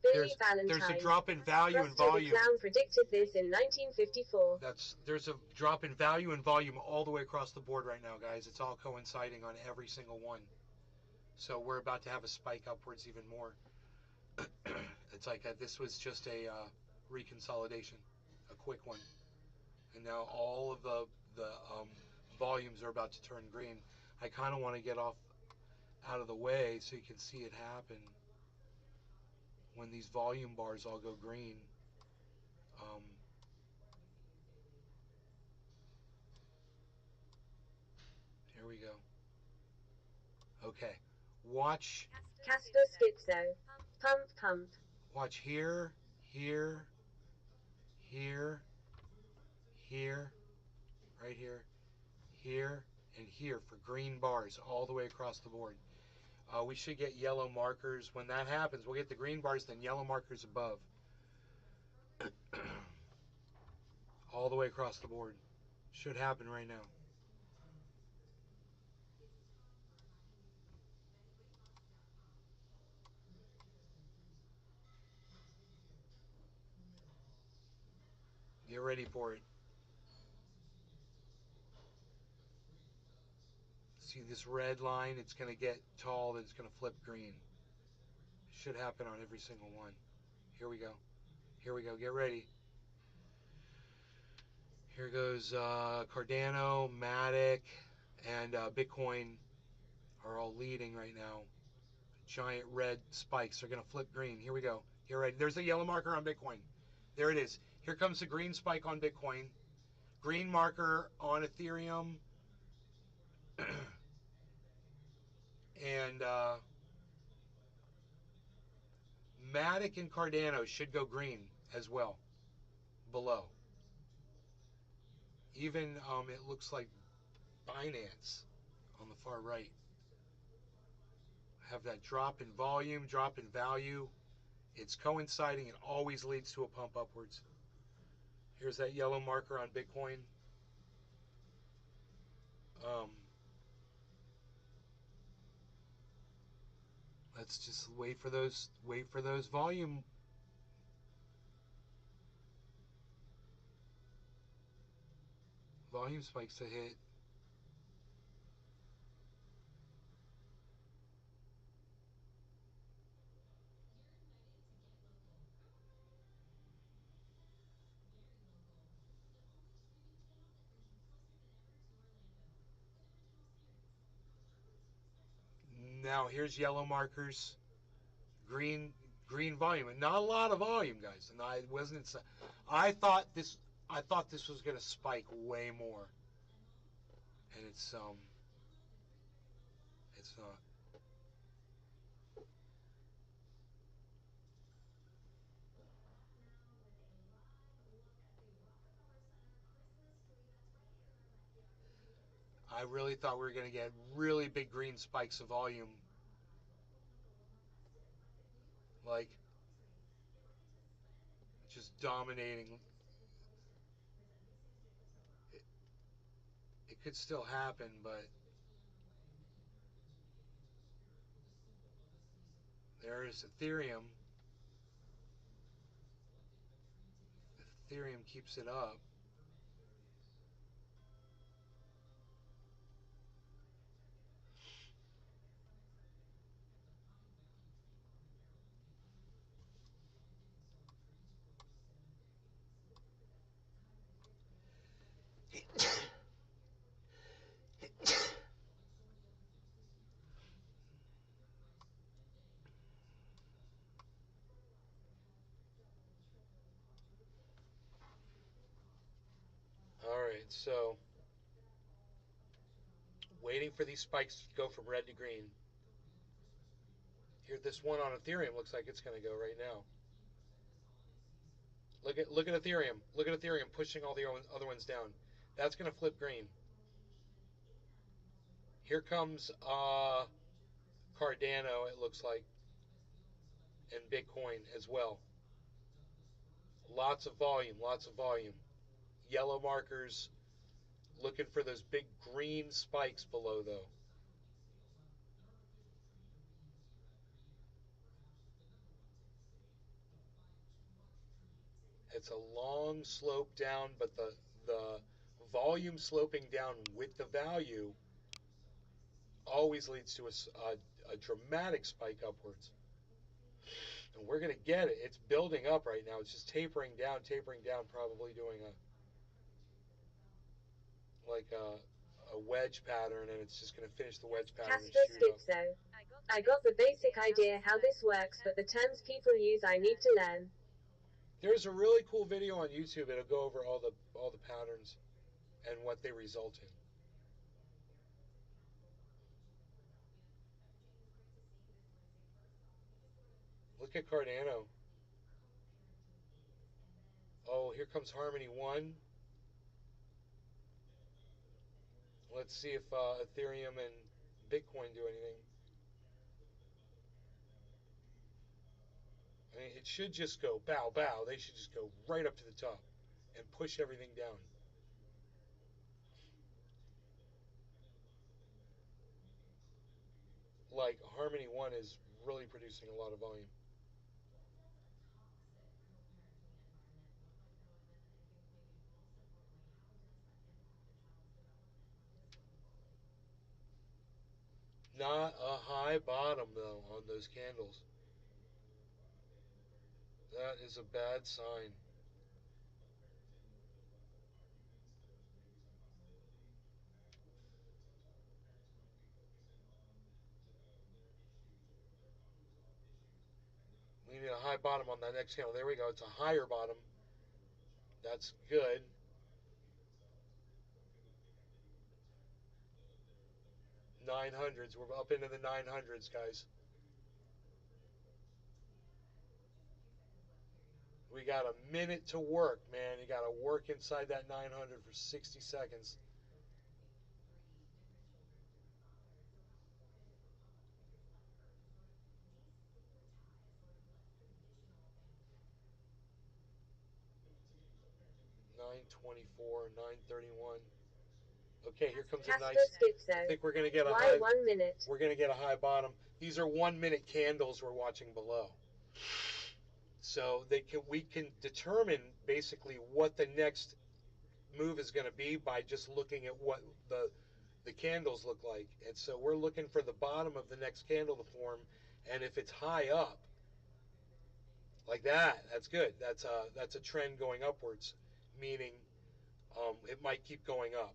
[SPEAKER 2] Billy
[SPEAKER 1] There's a
[SPEAKER 2] Valentine.
[SPEAKER 1] drop in value and
[SPEAKER 2] Rusty the
[SPEAKER 1] volume.
[SPEAKER 2] Clown predicted this in 1954.
[SPEAKER 1] There's a drop in value and volume all the way across the board right now, guys. It's all coinciding on every single one. So we're about to have a spike upwards even more. It's like this was just a reconsolidation, a quick one, and now all of the volumes are about to turn green. I kind of want to get off out of the way so you can see it happen when these volume bars all go green. Um, Here we go. Okay, watch.
[SPEAKER 2] Casper Schizo. Pump, pump.
[SPEAKER 1] Watch here, here, here, here, right here, here, and here for green bars all the way across the board. We should get yellow markers. When that happens, we'll get the green bars, then yellow markers above. All the way across the board. Should happen right now. Get ready for it. See this red line? It's going to get tall, then it's going to flip green. Should happen on every single one. Here we go. Here we go. Get ready. Here goes Cardano, Matic, and Bitcoin are all leading right now. Giant red spikes are going to flip green. Here we go. Get ready. There's a yellow marker on Bitcoin. There it is. Here comes the green spike on Bitcoin. Green marker on Ethereum. And Matic and Cardano should go green as well below. Even it looks like Binance on the far right have that drop in volume, drop in value. It's coinciding. It always leads to a pump upwards. Here's that yellow marker on Bitcoin. Let's just wait for those volume spikes to hit. Now here's yellow markers. Green green volume, and not a lot of volume, guys. And I wasn't. I thought this was going to spike way more, and it's not. I really thought we were going to get really big green spikes of volume, like just dominating. It could still happen, but there is Ethereum. Ethereum keeps it up. All right, so waiting for these spikes to go from red to green. Here, this one on Ethereum looks like it's going to go right now. Look at Ethereum. Look at Ethereum pushing all the other ones down. That's going to flip green. Here comes Cardano, it looks like, and Bitcoin as well. Lots of volume, lots of volume. Yellow markers, looking for those big green spikes below, though. It's a long slope down, but the volume sloping down with the value always leads to a dramatic spike upwards. And we're going to get it. It's building up right now. It's just tapering down, probably doing a wedge pattern, and it's just going to finish the wedge pattern and
[SPEAKER 2] Casper
[SPEAKER 1] shoot up.
[SPEAKER 2] Schizo. I got the basic idea how this works, but the terms people use I need to learn.
[SPEAKER 1] There's a really cool video on YouTube. It'll go over all the patterns and what they result in. Look at Cardano. Oh, here comes Harmony 1. Let's see if Ethereum and Bitcoin do anything. I mean, it should just go bow, bow. They should just go right up to the top and push everything down. Like, Harmony 1 is really producing a lot of volume. Not a high bottom, though, on those candles. That is a bad sign. We need a high bottom on that next candle. There we go. It's a higher bottom. That's good. $900s. We're up into the 900s, guys. We got a minute to work, man. You got to work inside that 900 for 60 seconds. $924, $931. Okay, here comes a nice. I think we're gonna get a high.
[SPEAKER 2] 1 minute.
[SPEAKER 1] We're gonna get a high bottom. These are 1 minute candles we're watching below. So we can determine basically what the next move is going to be by just looking at what the candles look like. And so we're looking for the bottom of the next candle to form, and if it's high up like that, that's good. That's a trend going upwards, meaning it might keep going up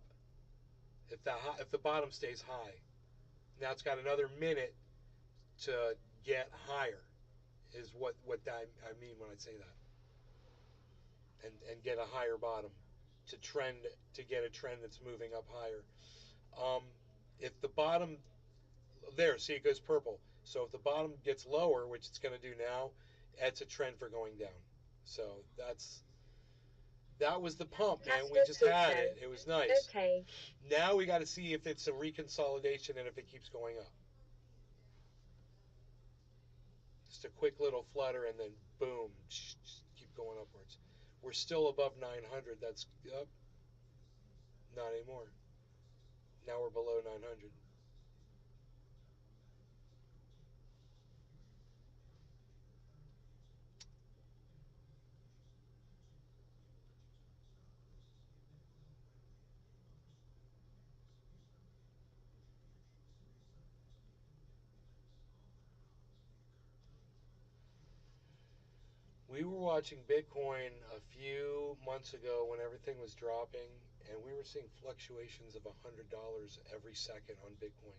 [SPEAKER 1] if the bottom stays high. Now it's got another minute to get higher. is what I mean when I say that. And get a higher bottom to get a trend that's moving up higher. If the bottom there, see, it goes purple. So if the bottom gets lower, which it's going to do now, it's a trend for going down. So that was the pump, man. We just had it. It was nice.
[SPEAKER 2] Okay.
[SPEAKER 1] Now we got to see if it's a reconsolidation and if it keeps going up. Just a quick little flutter and then boom, just keep going upwards. We're still above 900. That's up. Not anymore. Now we're below 900. We were watching Bitcoin a few months ago when everything was dropping, and we were seeing fluctuations of $100 every second on Bitcoin.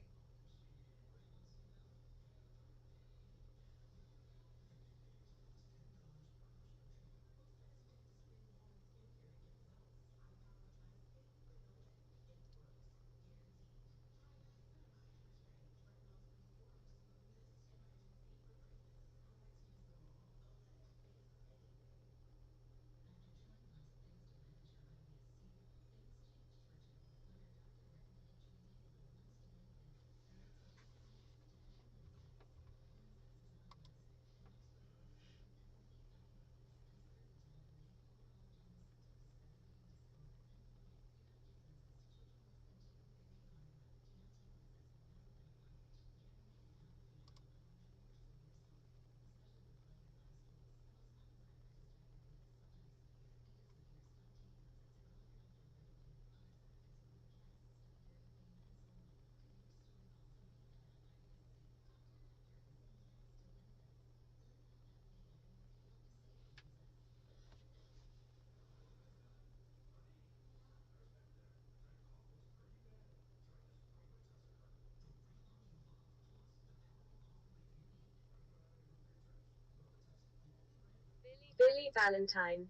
[SPEAKER 2] Billy Valentine.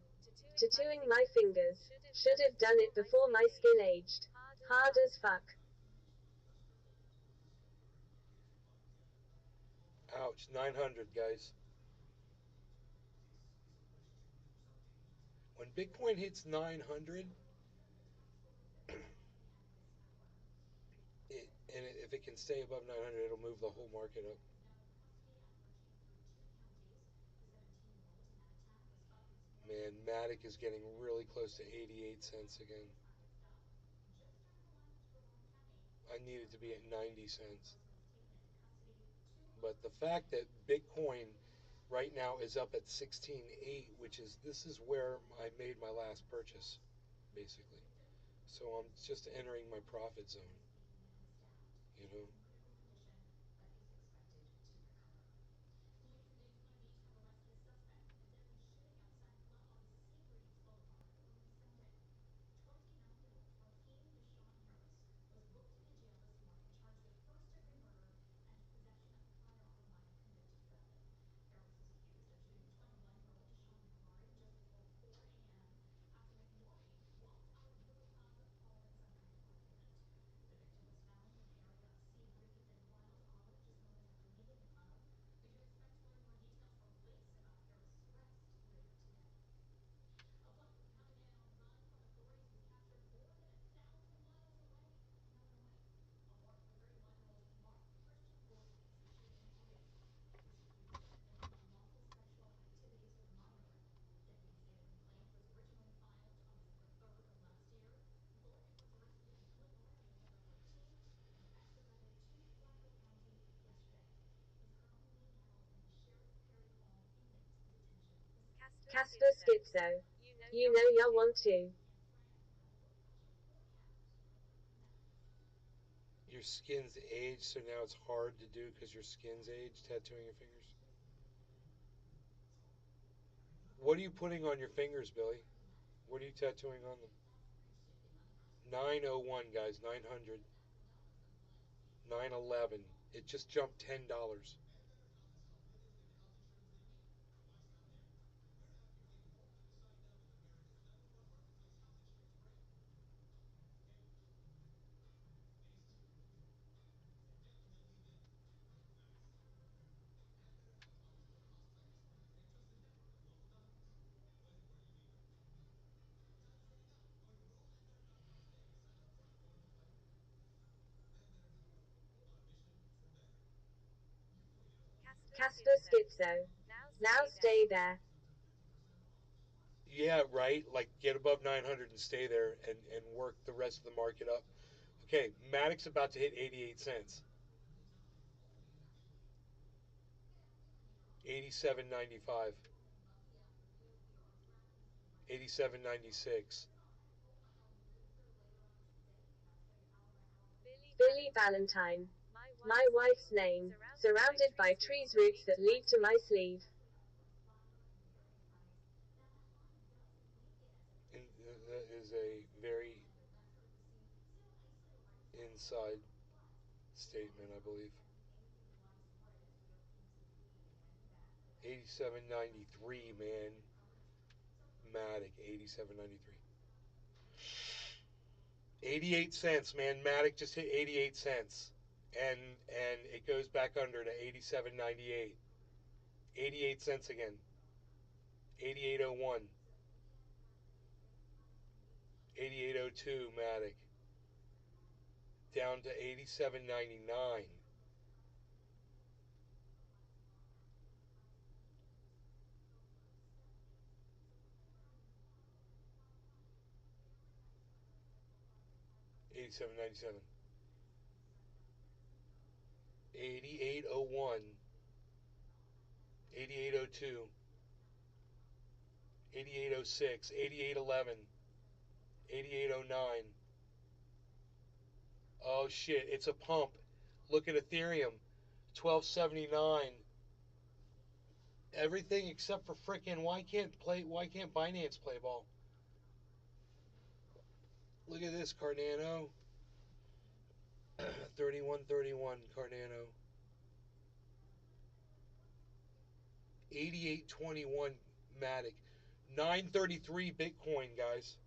[SPEAKER 2] Tattooing my fingers. Should have done it before my skin aged. Hard as fuck.
[SPEAKER 1] Ouch, 900, guys. When Bitcoin hits 900, if it can stay above 900, it'll move the whole market up. Man, Matic is getting really close to 88 cents again. I need it to be at 90 cents. But the fact that Bitcoin right now is up at 16.8, this is where I made my last purchase, basically. So I'm just entering my profit zone, you know.
[SPEAKER 2] Casper Schizo. You know ya want to.
[SPEAKER 1] Your skin's aged, so now it's hard to do because your skin's aged, tattooing your fingers. What are you putting on your fingers, Billy? What are you tattooing on them? 901, guys, 900. 911. It just jumped $10.
[SPEAKER 2] Casper Schizo. Now stay there.
[SPEAKER 1] Yeah, right. Like get above 900 and stay there and work the rest of the market up. Okay, Matic's about to hit 88 cents. 87.95. 87.96.
[SPEAKER 2] Billy Valentine. My wife's name. Surrounded by trees roots that lead to my sleeve.
[SPEAKER 1] And that is a very inside statement, I believe. 87.93, man. Matic, 87.93. 88 cents, man. Matic just hit 88 cents. And it goes back under to 87.98. 88 cents again. 88.01. 88.02 Matic. Down to 87.99. $87.97. 88.01. 88.02. 88.06. 88.11. 88.09. Oh shit, it's a pump. Look at Ethereum. 12.79. Everything except for frickin' why can't Binance play ball? Look at this, Cardano. 31.31 Cardano. 88.21 Matic. 933 Bitcoin, guys.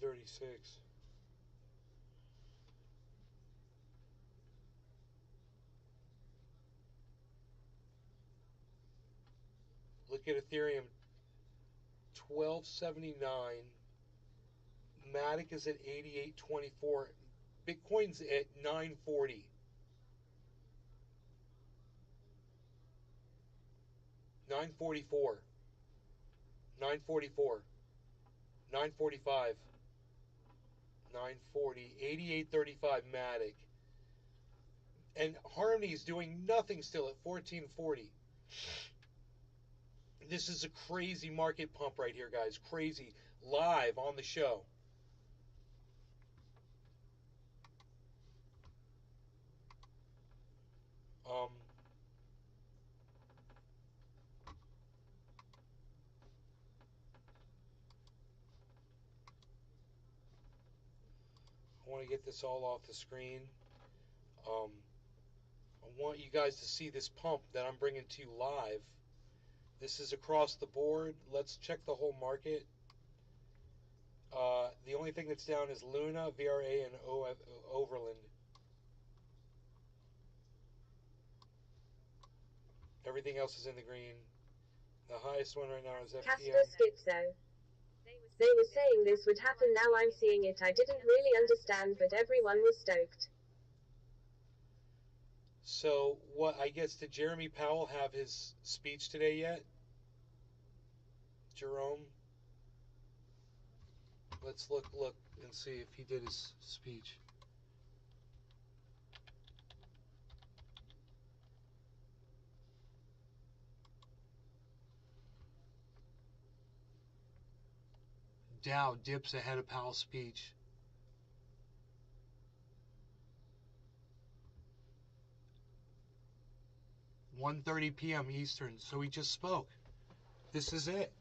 [SPEAKER 1] $9.36. Look at Ethereum. 12.79. Matic is at 88.24. Bitcoin's at 940. 944. 944. 945. 940. 88.35 Matic. And Harmony is doing nothing still at 1440. This is a crazy market pump right here, guys. Crazy. Live on the show. I want to get this all off the screen. I want you guys to see this pump that I'm bringing to you live. This is across the board. Let's check the whole market. The only thing that's down is Luna, VRA, and Overland. Everything else is in the green. The highest one right now is FTM.
[SPEAKER 2] Casper Schizo. They were saying this would happen, now I'm seeing it. I didn't really understand, but everyone was stoked.
[SPEAKER 1] So, what, I guess, did Jeremy Powell have his speech today yet? Jerome? Let's look and see if he did his speech. Dow dips ahead of Powell's speech. "1:30 p.m. Eastern." So he just spoke. This is it.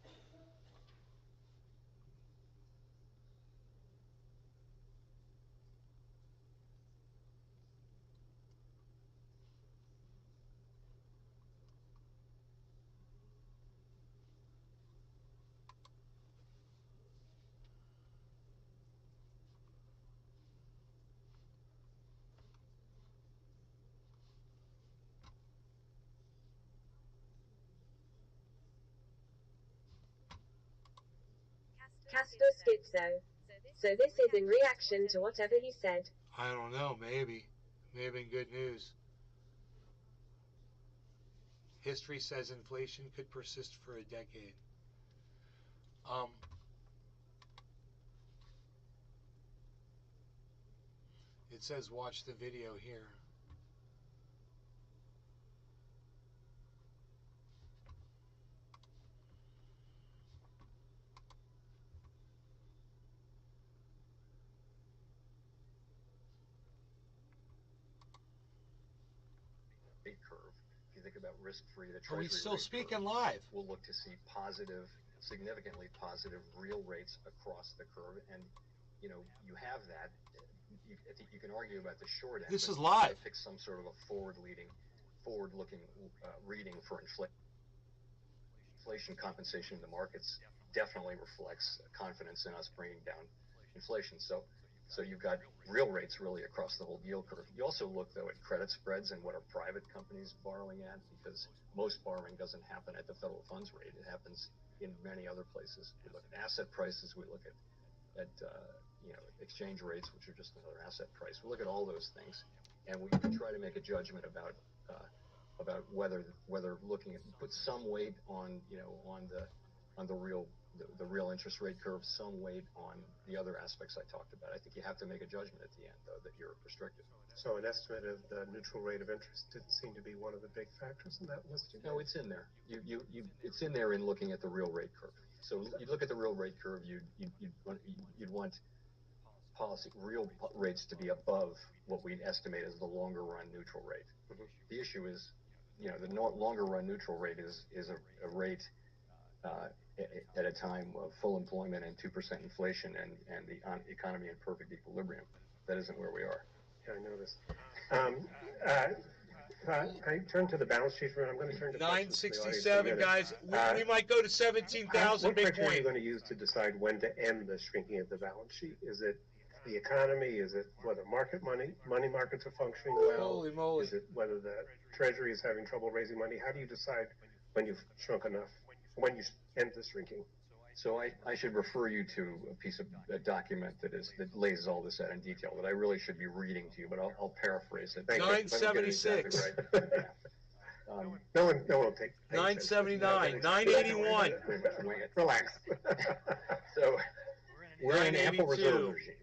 [SPEAKER 2] Casper Schizo. So this is in reaction to whatever he said.
[SPEAKER 1] I don't know, maybe. May have been good news. History says inflation could persist for a decade. It says watch the video here.
[SPEAKER 5] Curve. If you think about risk-free, the
[SPEAKER 1] Are
[SPEAKER 5] Treasury
[SPEAKER 1] we still
[SPEAKER 5] rate
[SPEAKER 1] speaking
[SPEAKER 5] curve,
[SPEAKER 1] live?
[SPEAKER 5] we'll look to see positive, significantly positive real rates across the curve, and you know you have that. I think you can argue about the short end.
[SPEAKER 1] This
[SPEAKER 5] but
[SPEAKER 1] is live.
[SPEAKER 5] Pick some sort of a forward-looking reading for inflation. Inflation compensation in the markets definitely reflects confidence in us bringing down inflation. So you've got real rates really across the whole yield curve. You also look, though, at credit spreads and what are private companies borrowing at, because most borrowing doesn't happen at the federal funds rate. It happens in many other places. We look at asset prices. We look at exchange rates, which are just another asset price. We look at all those things, and we try to make a judgment about whether looking at put some weight on the real interest rate curve, some weight on the other aspects I talked about. I think you have to make a judgment at the end, though, that you're restricted.
[SPEAKER 6] So an estimate of the neutral rate of interest didn't seem to be one of the big factors in that list.
[SPEAKER 5] No, it's in there. It's in there in looking at the real rate curve. So you look at the real rate curve, you'd want policy real rates to be above what we estimate as the longer run neutral rate.
[SPEAKER 6] Mm-hmm.
[SPEAKER 5] The issue is, the longer run neutral rate is a rate at a time of full employment and 2% inflation and the economy in perfect equilibrium. That isn't where we are.
[SPEAKER 6] Yeah, I know this. I turn to the balance sheet for a minute. I'm going to turn to
[SPEAKER 1] 967, guys. We might go to 17,000
[SPEAKER 6] What criteria are you
[SPEAKER 1] Bitcoin.
[SPEAKER 6] going to use to decide when to end the shrinking of the balance sheet? Is it the economy? Is it whether money markets are functioning well?
[SPEAKER 1] Holy moly.
[SPEAKER 6] Is it whether the Treasury is having trouble raising money? How do you decide when you've shrunk enough, when you end the shrinking?
[SPEAKER 5] So I should refer you to a document that lays all this out in detail that I really should be reading to you, but I'll paraphrase it.
[SPEAKER 1] 976.
[SPEAKER 5] Exactly right.
[SPEAKER 6] No one will take
[SPEAKER 1] 979, 981.
[SPEAKER 6] Relax.
[SPEAKER 5] So we're in an ample
[SPEAKER 1] 982.
[SPEAKER 5] reserve regime.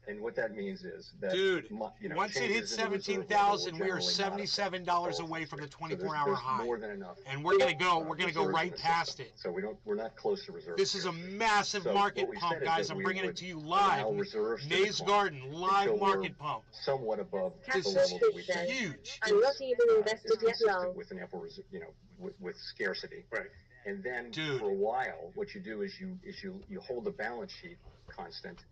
[SPEAKER 5] And what that means is that,
[SPEAKER 1] Dude, once it hits 17,000, we are $77 away from the 24-hour high.
[SPEAKER 5] More than enough.
[SPEAKER 1] And we're going to go right past it.
[SPEAKER 5] So we're not close to reserve.
[SPEAKER 1] This is a massive market pump, guys. I'm bringing it to you live. Nays Garden, live market pump.
[SPEAKER 5] Somewhat above the
[SPEAKER 1] This
[SPEAKER 5] level that we
[SPEAKER 1] is
[SPEAKER 5] think.
[SPEAKER 1] huge.
[SPEAKER 2] I'm not even invested yet, lol.
[SPEAKER 5] With an ample reserve, with scarcity.
[SPEAKER 6] Right.
[SPEAKER 5] And then
[SPEAKER 1] Dude.
[SPEAKER 5] for a while, what you do is you hold the balance sheet constant,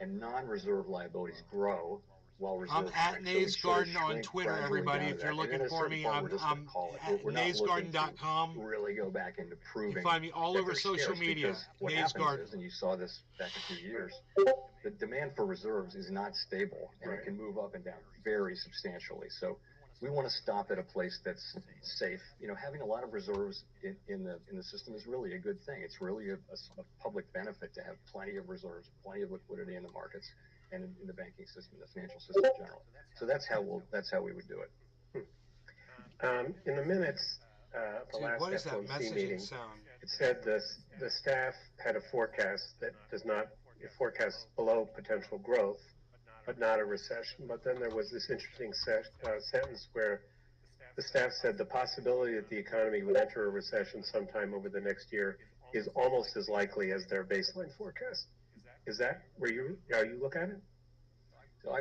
[SPEAKER 5] and non-reserve liabilities grow while reserves
[SPEAKER 1] I'm at
[SPEAKER 5] shrink.
[SPEAKER 1] Nays
[SPEAKER 5] So we sort of
[SPEAKER 1] Garden on
[SPEAKER 5] shrink
[SPEAKER 1] Twitter,
[SPEAKER 5] gradually
[SPEAKER 1] everybody.
[SPEAKER 5] down to
[SPEAKER 1] If you're
[SPEAKER 5] that. And then
[SPEAKER 1] looking
[SPEAKER 5] at a
[SPEAKER 1] for
[SPEAKER 5] certain
[SPEAKER 1] me,
[SPEAKER 5] point,
[SPEAKER 1] I'm
[SPEAKER 5] we're just gonna call it.
[SPEAKER 1] at
[SPEAKER 5] We're not looking
[SPEAKER 1] naysgarden.com.
[SPEAKER 5] to really go back into proving.
[SPEAKER 1] You find me all
[SPEAKER 5] that
[SPEAKER 1] over
[SPEAKER 5] they're
[SPEAKER 1] social
[SPEAKER 5] scarce,
[SPEAKER 1] media.
[SPEAKER 5] because what
[SPEAKER 1] Nays
[SPEAKER 5] happens
[SPEAKER 1] Garden.
[SPEAKER 5] is, and you saw this back a few years, the demand for reserves is not stable, and it can move up and down very substantially. So we want to stop at a place that's safe. Having a lot of reserves in the system is really a good thing. It's really a public benefit to have plenty of reserves, plenty of liquidity in the markets and in the banking system, the financial system in general. So that's how we would do it.
[SPEAKER 6] In the minutes of the
[SPEAKER 1] Dude, what is
[SPEAKER 6] last
[SPEAKER 1] that
[SPEAKER 6] FOMC
[SPEAKER 1] messaging
[SPEAKER 6] meeting,
[SPEAKER 1] sound?
[SPEAKER 6] it said the staff had a forecast that it forecasts below potential growth, but not a recession. But then there was this interesting sentence where the staff said the possibility that the economy would enter a recession sometime over the next year is almost as likely as their baseline forecast. Is that where you look at it?
[SPEAKER 5] So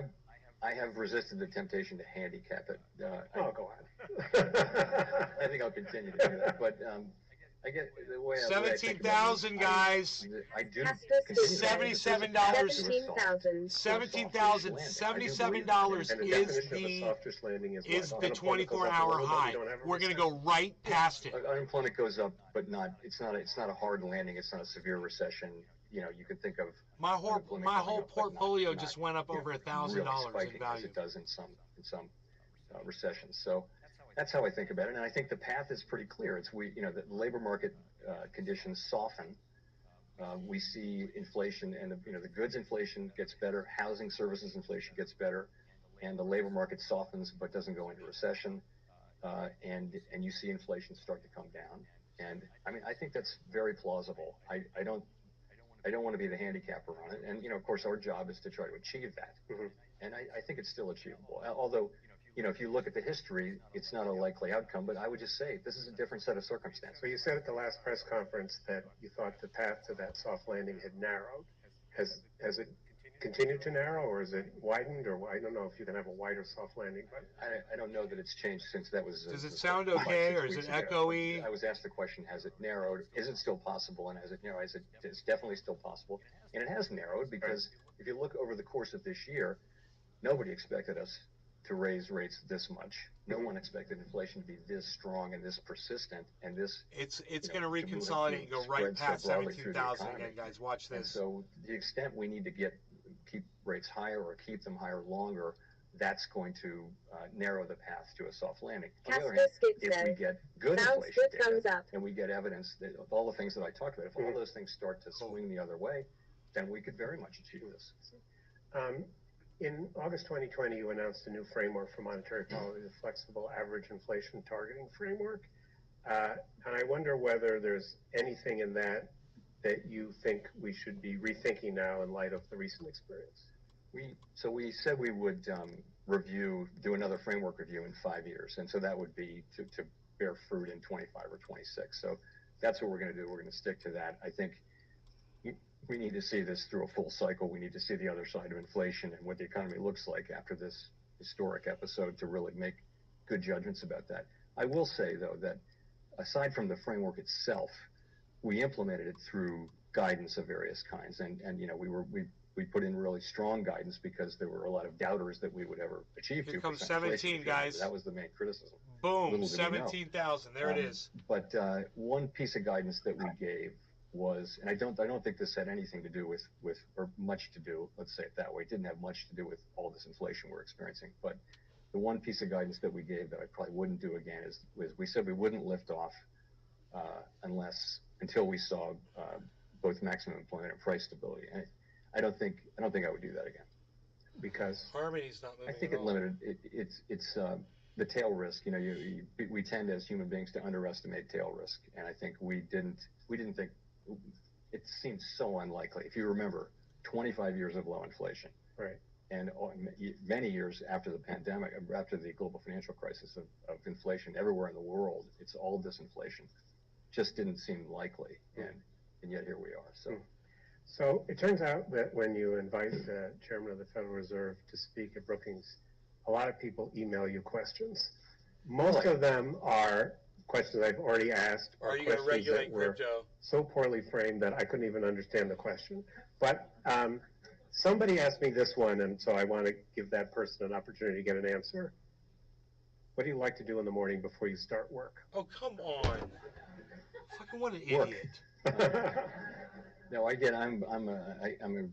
[SPEAKER 5] I have resisted the temptation to handicap it.
[SPEAKER 6] Go on.
[SPEAKER 5] I think I'll continue to do that. But I get the way
[SPEAKER 1] 17,000, guys.
[SPEAKER 5] I do.
[SPEAKER 1] $77.
[SPEAKER 2] 17,000.
[SPEAKER 1] 17,000. $77
[SPEAKER 6] And the
[SPEAKER 1] is
[SPEAKER 6] definition of a softish landing is
[SPEAKER 1] the
[SPEAKER 6] what?
[SPEAKER 1] 24-hour high. We're going to go right past it.
[SPEAKER 5] Unemployment goes up, but it's not a hard landing. It's not a severe recession. You can think of
[SPEAKER 1] My whole portfolio just went up over $1,000 in value.
[SPEAKER 5] As it does in some recessions. So that's how I think about it, and I think the path is pretty clear. The labor market conditions soften we see inflation, and the goods inflation gets better, housing services inflation gets better, and the labor market softens but doesn't go into recession, and you see inflation start to come down. And I mean, I think that's very plausible. I don't want to be the handicapper on it. And of course, our job is to try to achieve that.
[SPEAKER 6] Mm-hmm.
[SPEAKER 5] And I think it's still achievable. Although, if you look at the history, it's not a likely outcome. But I would just say this is a different set of circumstances.
[SPEAKER 6] So you said at the last press conference that you thought the path to that soft landing had narrowed. Has it continued to narrow, or is it widened, or I don't know if you can have a wider soft landing, but
[SPEAKER 5] I don't know that it's changed since that was.
[SPEAKER 1] Does it sound okay, or is it echoey?
[SPEAKER 5] I was asked the question: has it narrowed? Is it still possible? And has it narrowed? It's definitely still possible, and it has narrowed because if you look over the course of this year, nobody expected us to raise rates this much. No one expected inflation to be this strong and this persistent and this.
[SPEAKER 1] It's going to reconsolidate and go right past 17,000 again, guys. Watch this.
[SPEAKER 5] And so, the extent we need to keep rates higher or keep them higher longer, that's going to narrow the path to a soft landing. On the other hand, if we get good inflation data and we get evidence that all the things that I talked about, if all those things start to swing the other way, then we could very much achieve this.
[SPEAKER 6] In August 2020, you announced a new framework for monetary policy, the flexible average inflation targeting framework. And I wonder whether there's anything in that you think we should be rethinking now in light of the recent experience.
[SPEAKER 5] So we said we would do another framework review in 5 years. And so that would be to bear fruit in 25 or 26. So that's what we're going to do. We're going to stick to that. I think we need to see this through a full cycle. We need to see the other side of inflation and what the economy looks like after this historic episode to really make good judgments about that. I will say, though, that aside from the framework itself, we implemented it through guidance of various kinds. And we put in really strong guidance because there were a lot of doubters that we would ever achieve 2%.
[SPEAKER 1] Here comes 17, guys.
[SPEAKER 5] That was the main criticism.
[SPEAKER 1] Boom, 17,000. There it is.
[SPEAKER 5] But one piece of guidance that we gave was, and I don't think this had anything to do with or much to do, let's say it that way. It didn't have much to do with all this inflation we're experiencing. But the one piece of guidance that we gave that I probably wouldn't do again is we said we wouldn't lift off until we saw both maximum employment and price stability. And I don't think I would do that again, because
[SPEAKER 1] Harmony's not moving.
[SPEAKER 5] I think it limited. It's the tail risk. We tend as human beings to underestimate tail risk, and I think we didn't think. It seemed so unlikely. If you remember, 25 years of low inflation,
[SPEAKER 6] right,
[SPEAKER 5] and many years after the pandemic, after the global financial crisis of inflation everywhere in the world, it's all disinflation. Just didn't seem likely, and yet here we are.
[SPEAKER 6] So it turns out that when you invite the chairman of the Federal Reserve to speak at Brookings, a lot of people email you questions. Most of them are questions I've already asked.
[SPEAKER 1] Are you going to regulate crypto?
[SPEAKER 6] So poorly framed that I couldn't even understand the question. But somebody asked me this one, and so I want to give that person an opportunity to get an answer. What do you like to do in the morning before you start work?
[SPEAKER 1] Oh, come on. Fucking what an idiot.
[SPEAKER 5] No, I'm a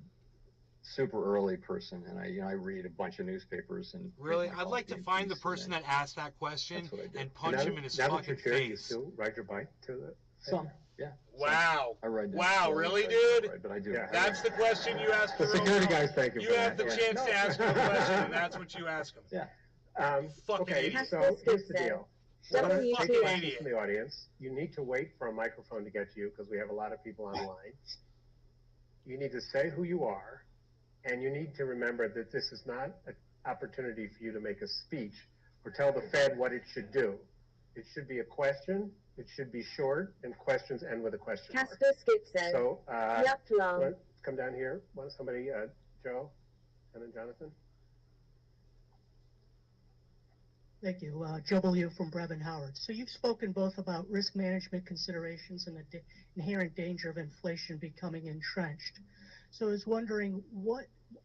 [SPEAKER 5] super early person, and I read a bunch of newspapers and.
[SPEAKER 1] Really, I'd like to find the person that asked that question and punch him in his fucking face.
[SPEAKER 6] You still ride your bike to the.
[SPEAKER 5] Some, yeah.
[SPEAKER 1] Wow.
[SPEAKER 5] I ride.
[SPEAKER 1] Wow, really, dude?
[SPEAKER 5] But I do.
[SPEAKER 6] Yeah.
[SPEAKER 1] That's the question you ask.
[SPEAKER 6] The security guys, thank you.
[SPEAKER 1] You have the chance to ask him a question, and that's what you ask him.
[SPEAKER 5] Yeah.
[SPEAKER 6] Okay,
[SPEAKER 1] idiot.
[SPEAKER 6] so here's the deal.
[SPEAKER 1] Fucking
[SPEAKER 6] From
[SPEAKER 1] idiot.
[SPEAKER 6] the audience, you need to wait for a microphone to get to you because we have a lot of people online. You need to say who you are, and you need to remember that this is not an opportunity for you to make a speech or tell the Fed what it should do. It should be a question. It should be short, and questions end with a question mark.
[SPEAKER 2] Casper Skipson.
[SPEAKER 6] So,
[SPEAKER 2] Yep, long.
[SPEAKER 6] let's come down here. Want somebody, Joe, and then Jonathan.
[SPEAKER 7] Thank you. Joe Beaulieu from Brevin Howard. So you've spoken both about risk management considerations and the inherent danger of inflation becoming entrenched. So I was wondering,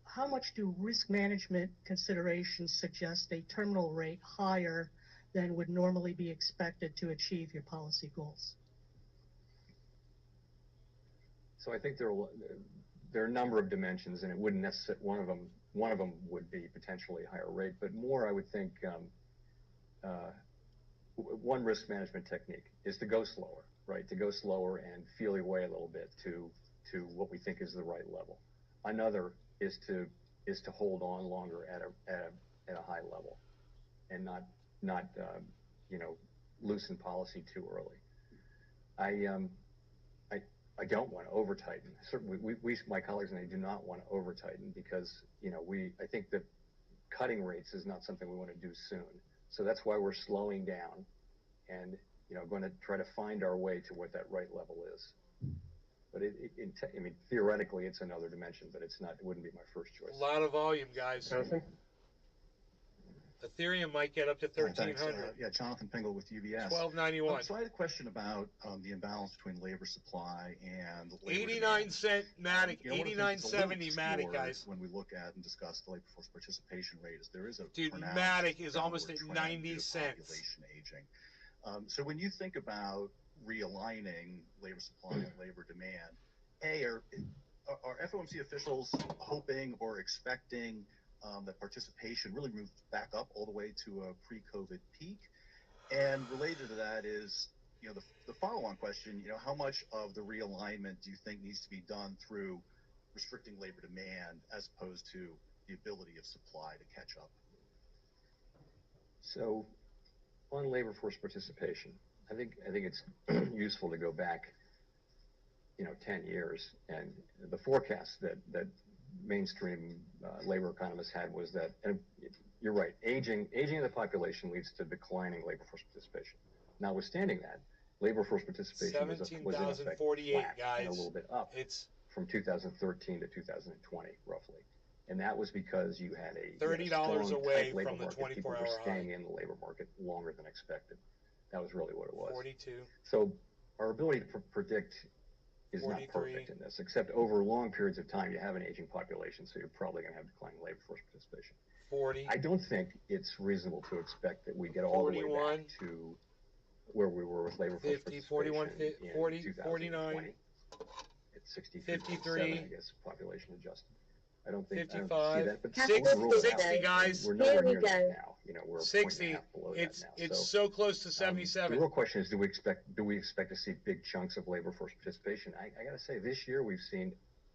[SPEAKER 7] how much do risk management considerations suggest a terminal rate higher than would normally be expected to achieve your policy goals?
[SPEAKER 5] So I think there are a number of dimensions, and it wouldn't necessarily one of them would be potentially a higher rate, but more I would think. One risk management technique is to go slower, right? To go slower and feel your way a little bit to to what we think is the right level. Another is to hold on longer at a high level, and not loosen policy too early. I don't want to over tighten. Certainly, my colleagues and I do not want to over tighten, because I think that cutting rates is not something we want to do soon. So that's why we're slowing down, and going to try to find our way to what that right level is. But I mean, theoretically, it's another dimension, but it's not. It wouldn't be my first choice.
[SPEAKER 1] A lot of volume, guys.
[SPEAKER 6] Jonathan?
[SPEAKER 1] Ethereum might get up to 1,300.
[SPEAKER 8] Yeah, Jonathan Pingle with UBS.
[SPEAKER 1] 1291.
[SPEAKER 8] So I had a question about the imbalance between labor supply and labor
[SPEAKER 1] 89
[SPEAKER 8] demand.
[SPEAKER 1] cent Matic,
[SPEAKER 8] One of the things that's a little
[SPEAKER 1] 89.70 Matic,
[SPEAKER 8] obscured
[SPEAKER 1] guys.
[SPEAKER 8] when we look at and discuss the labor force participation rate, is there is a
[SPEAKER 1] Dude,
[SPEAKER 8] pronounced
[SPEAKER 1] Matic is almost
[SPEAKER 8] downward
[SPEAKER 1] at
[SPEAKER 8] trend
[SPEAKER 1] 90
[SPEAKER 8] due to
[SPEAKER 1] cents.
[SPEAKER 8] population aging. So when you think about realigning labor supply and labor demand, are FOMC officials hoping or expecting that participation really moves back up all the way to a pre-COVID peak? And related to that is, the follow-on question, how much of the realignment do you think needs to be done through restricting labor demand as opposed to the ability of supply to catch up?
[SPEAKER 5] So on labor force participation, I think it's useful to go back 10 years, and the forecast that mainstream labor economists had was that, and you're right, aging of the population leads to declining labor force participation. Notwithstanding that, labor force participation was in effect flat
[SPEAKER 1] guys.
[SPEAKER 5] and a little bit up from 2013 to 2020, roughly. And that was because you had a
[SPEAKER 1] $30 away
[SPEAKER 5] labor
[SPEAKER 1] from the
[SPEAKER 5] market. People
[SPEAKER 1] 24-hour
[SPEAKER 5] were staying
[SPEAKER 1] high.
[SPEAKER 5] in the labor market longer than expected. That was really what it was.
[SPEAKER 1] 42.
[SPEAKER 5] So our ability to predict is
[SPEAKER 1] 43.
[SPEAKER 5] not perfect in this, except over long periods of time, you have an aging population, so you're probably going to have declining labor force participation.
[SPEAKER 1] 40.
[SPEAKER 5] I don't think it's reasonable to expect that we get all
[SPEAKER 1] 41.
[SPEAKER 5] the way back to where we were with labor force
[SPEAKER 1] 50,
[SPEAKER 5] participation
[SPEAKER 1] 41,
[SPEAKER 5] in
[SPEAKER 1] 40,
[SPEAKER 5] 2020.
[SPEAKER 1] 49.
[SPEAKER 5] It's 63,
[SPEAKER 1] 53.
[SPEAKER 5] 7, I guess, population adjusted. I don't see
[SPEAKER 1] 55.
[SPEAKER 5] that, but
[SPEAKER 1] 60, guys.
[SPEAKER 5] We're nowhere near that now. We're
[SPEAKER 1] 60.
[SPEAKER 5] a point and a half below
[SPEAKER 1] It's
[SPEAKER 5] that now.
[SPEAKER 1] it's so close to 77.
[SPEAKER 5] The real question is, do we expect to see big chunks of labor force participation? I got to say, this year we've seen,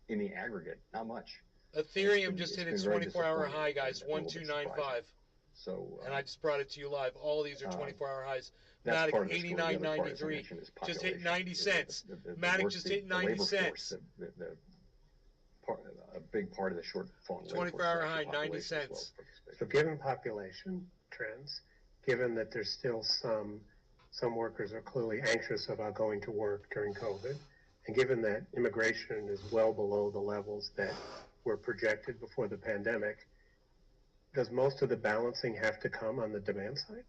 [SPEAKER 5] in the aggregate, not much.
[SPEAKER 1] Ethereum just hit its 24-hour high, guys,
[SPEAKER 5] and a little bit
[SPEAKER 1] 1295.
[SPEAKER 5] So,
[SPEAKER 1] and I just brought it to you live. All of these are 24-hour highs.
[SPEAKER 5] That's part
[SPEAKER 1] Matic
[SPEAKER 5] of the story. The other part, as I
[SPEAKER 1] 89.93
[SPEAKER 5] mentioned, is
[SPEAKER 1] just hit
[SPEAKER 5] population.
[SPEAKER 1] 90 cents. Matic just hit 90 cents.
[SPEAKER 5] A big part of the shortfall in labor
[SPEAKER 1] 24-hour high, 90
[SPEAKER 5] population as
[SPEAKER 1] cents.
[SPEAKER 5] well as participation.
[SPEAKER 6] So given population trends, given that there's still some workers are clearly anxious about going to work during COVID, and given that immigration is well below the levels that were projected before the pandemic, does most of the balancing have to come on the demand side?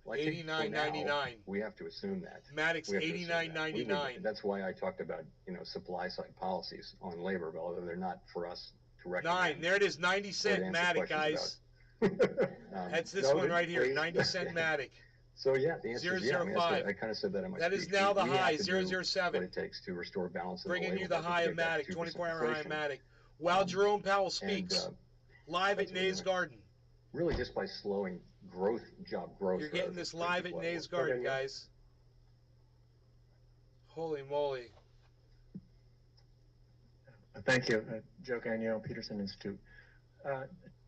[SPEAKER 5] Well, I think for now,
[SPEAKER 1] 89.99.
[SPEAKER 5] we have to assume that.
[SPEAKER 1] Matic's 89.99.
[SPEAKER 5] That's why I talked about supply side policies on labor, although they're not for us to recommend.
[SPEAKER 1] 9. There it is, 90 cent Matic, guys. That's this one right here, 90 cent Matic.
[SPEAKER 5] So yeah, the answer is yeah.
[SPEAKER 1] 005.
[SPEAKER 5] I kind of said that in my
[SPEAKER 1] That
[SPEAKER 5] speech.
[SPEAKER 1] is now the
[SPEAKER 5] We
[SPEAKER 1] high,
[SPEAKER 5] have to do
[SPEAKER 1] 007.
[SPEAKER 5] what it takes to restore balance in the
[SPEAKER 1] Bringing
[SPEAKER 5] labor
[SPEAKER 1] you the
[SPEAKER 5] market
[SPEAKER 1] high
[SPEAKER 5] to
[SPEAKER 1] of
[SPEAKER 5] get back
[SPEAKER 1] Matic,
[SPEAKER 5] to
[SPEAKER 1] 24-hour high of
[SPEAKER 5] inflation.
[SPEAKER 1] Matic. While Jerome Powell speaks, live at Nays Garden.
[SPEAKER 5] Really just by slowing job growth.
[SPEAKER 1] You're getting this live at Nays Garden, guys. Holy moly.
[SPEAKER 9] Thank you. Joe Gagnon, Peterson Institute.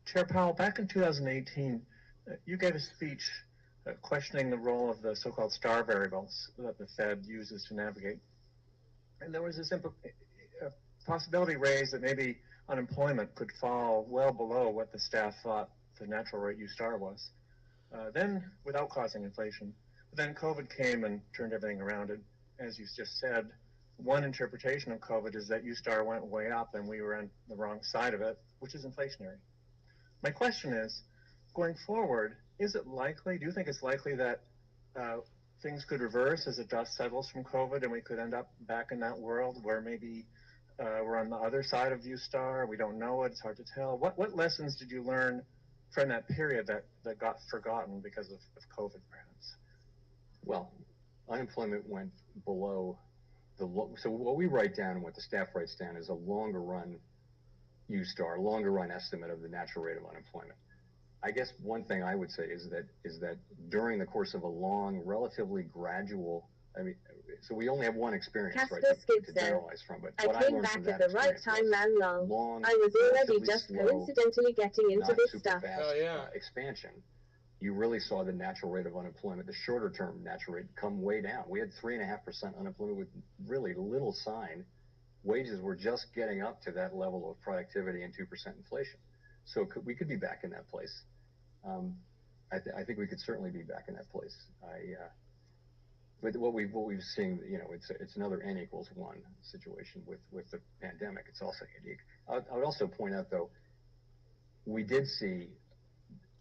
[SPEAKER 9] Chair Powell, back in 2018, you gave a speech questioning the role of the so-called star variables that the Fed uses to navigate. And there was this possibility raised that maybe unemployment could fall well below what the staff thought the natural rate U star was, then without causing inflation. But then COVID came and turned everything around. And as you just said, one interpretation of COVID is that U star went way up and we were on the wrong side of it, which is inflationary. My question is, going forward, is it likely, do you think it's likely that things could reverse as the dust settles from COVID and we could end up back in that world where maybe we're on the other side of U star, we don't know it, it's hard to tell. What lessons did you learn from that period that got forgotten because of COVID, perhaps?
[SPEAKER 5] Well, unemployment went below so what we write down and what the staff writes down is a longer run U star, longer run estimate of the natural rate of unemployment. I guess one thing I would say is that during the course of a long, relatively gradual I mean, so we only have one experience,
[SPEAKER 2] Casper
[SPEAKER 5] right, to
[SPEAKER 2] Skipson.
[SPEAKER 5] generalize from. But
[SPEAKER 2] I
[SPEAKER 5] what I
[SPEAKER 2] came
[SPEAKER 5] learned
[SPEAKER 2] back
[SPEAKER 5] from
[SPEAKER 2] at
[SPEAKER 5] that
[SPEAKER 2] the right
[SPEAKER 5] experience
[SPEAKER 2] time, man, lol.
[SPEAKER 5] long,
[SPEAKER 2] I was already
[SPEAKER 5] relatively
[SPEAKER 2] just
[SPEAKER 5] slow,
[SPEAKER 2] coincidentally getting into
[SPEAKER 5] not
[SPEAKER 2] this
[SPEAKER 5] super
[SPEAKER 2] stuff.
[SPEAKER 5] fast
[SPEAKER 1] Oh, yeah.
[SPEAKER 5] expansion. You really saw the natural rate of unemployment, the shorter term natural rate, come way down. We had 3.5% unemployment with really little sign. Wages were just getting up to that level of productivity and 2% inflation. So we could be back in that place. I think we could certainly be back in that place. But what we've seen, you know, it's another N=1 situation with the pandemic. It's also unique. I would also point out, though, we did see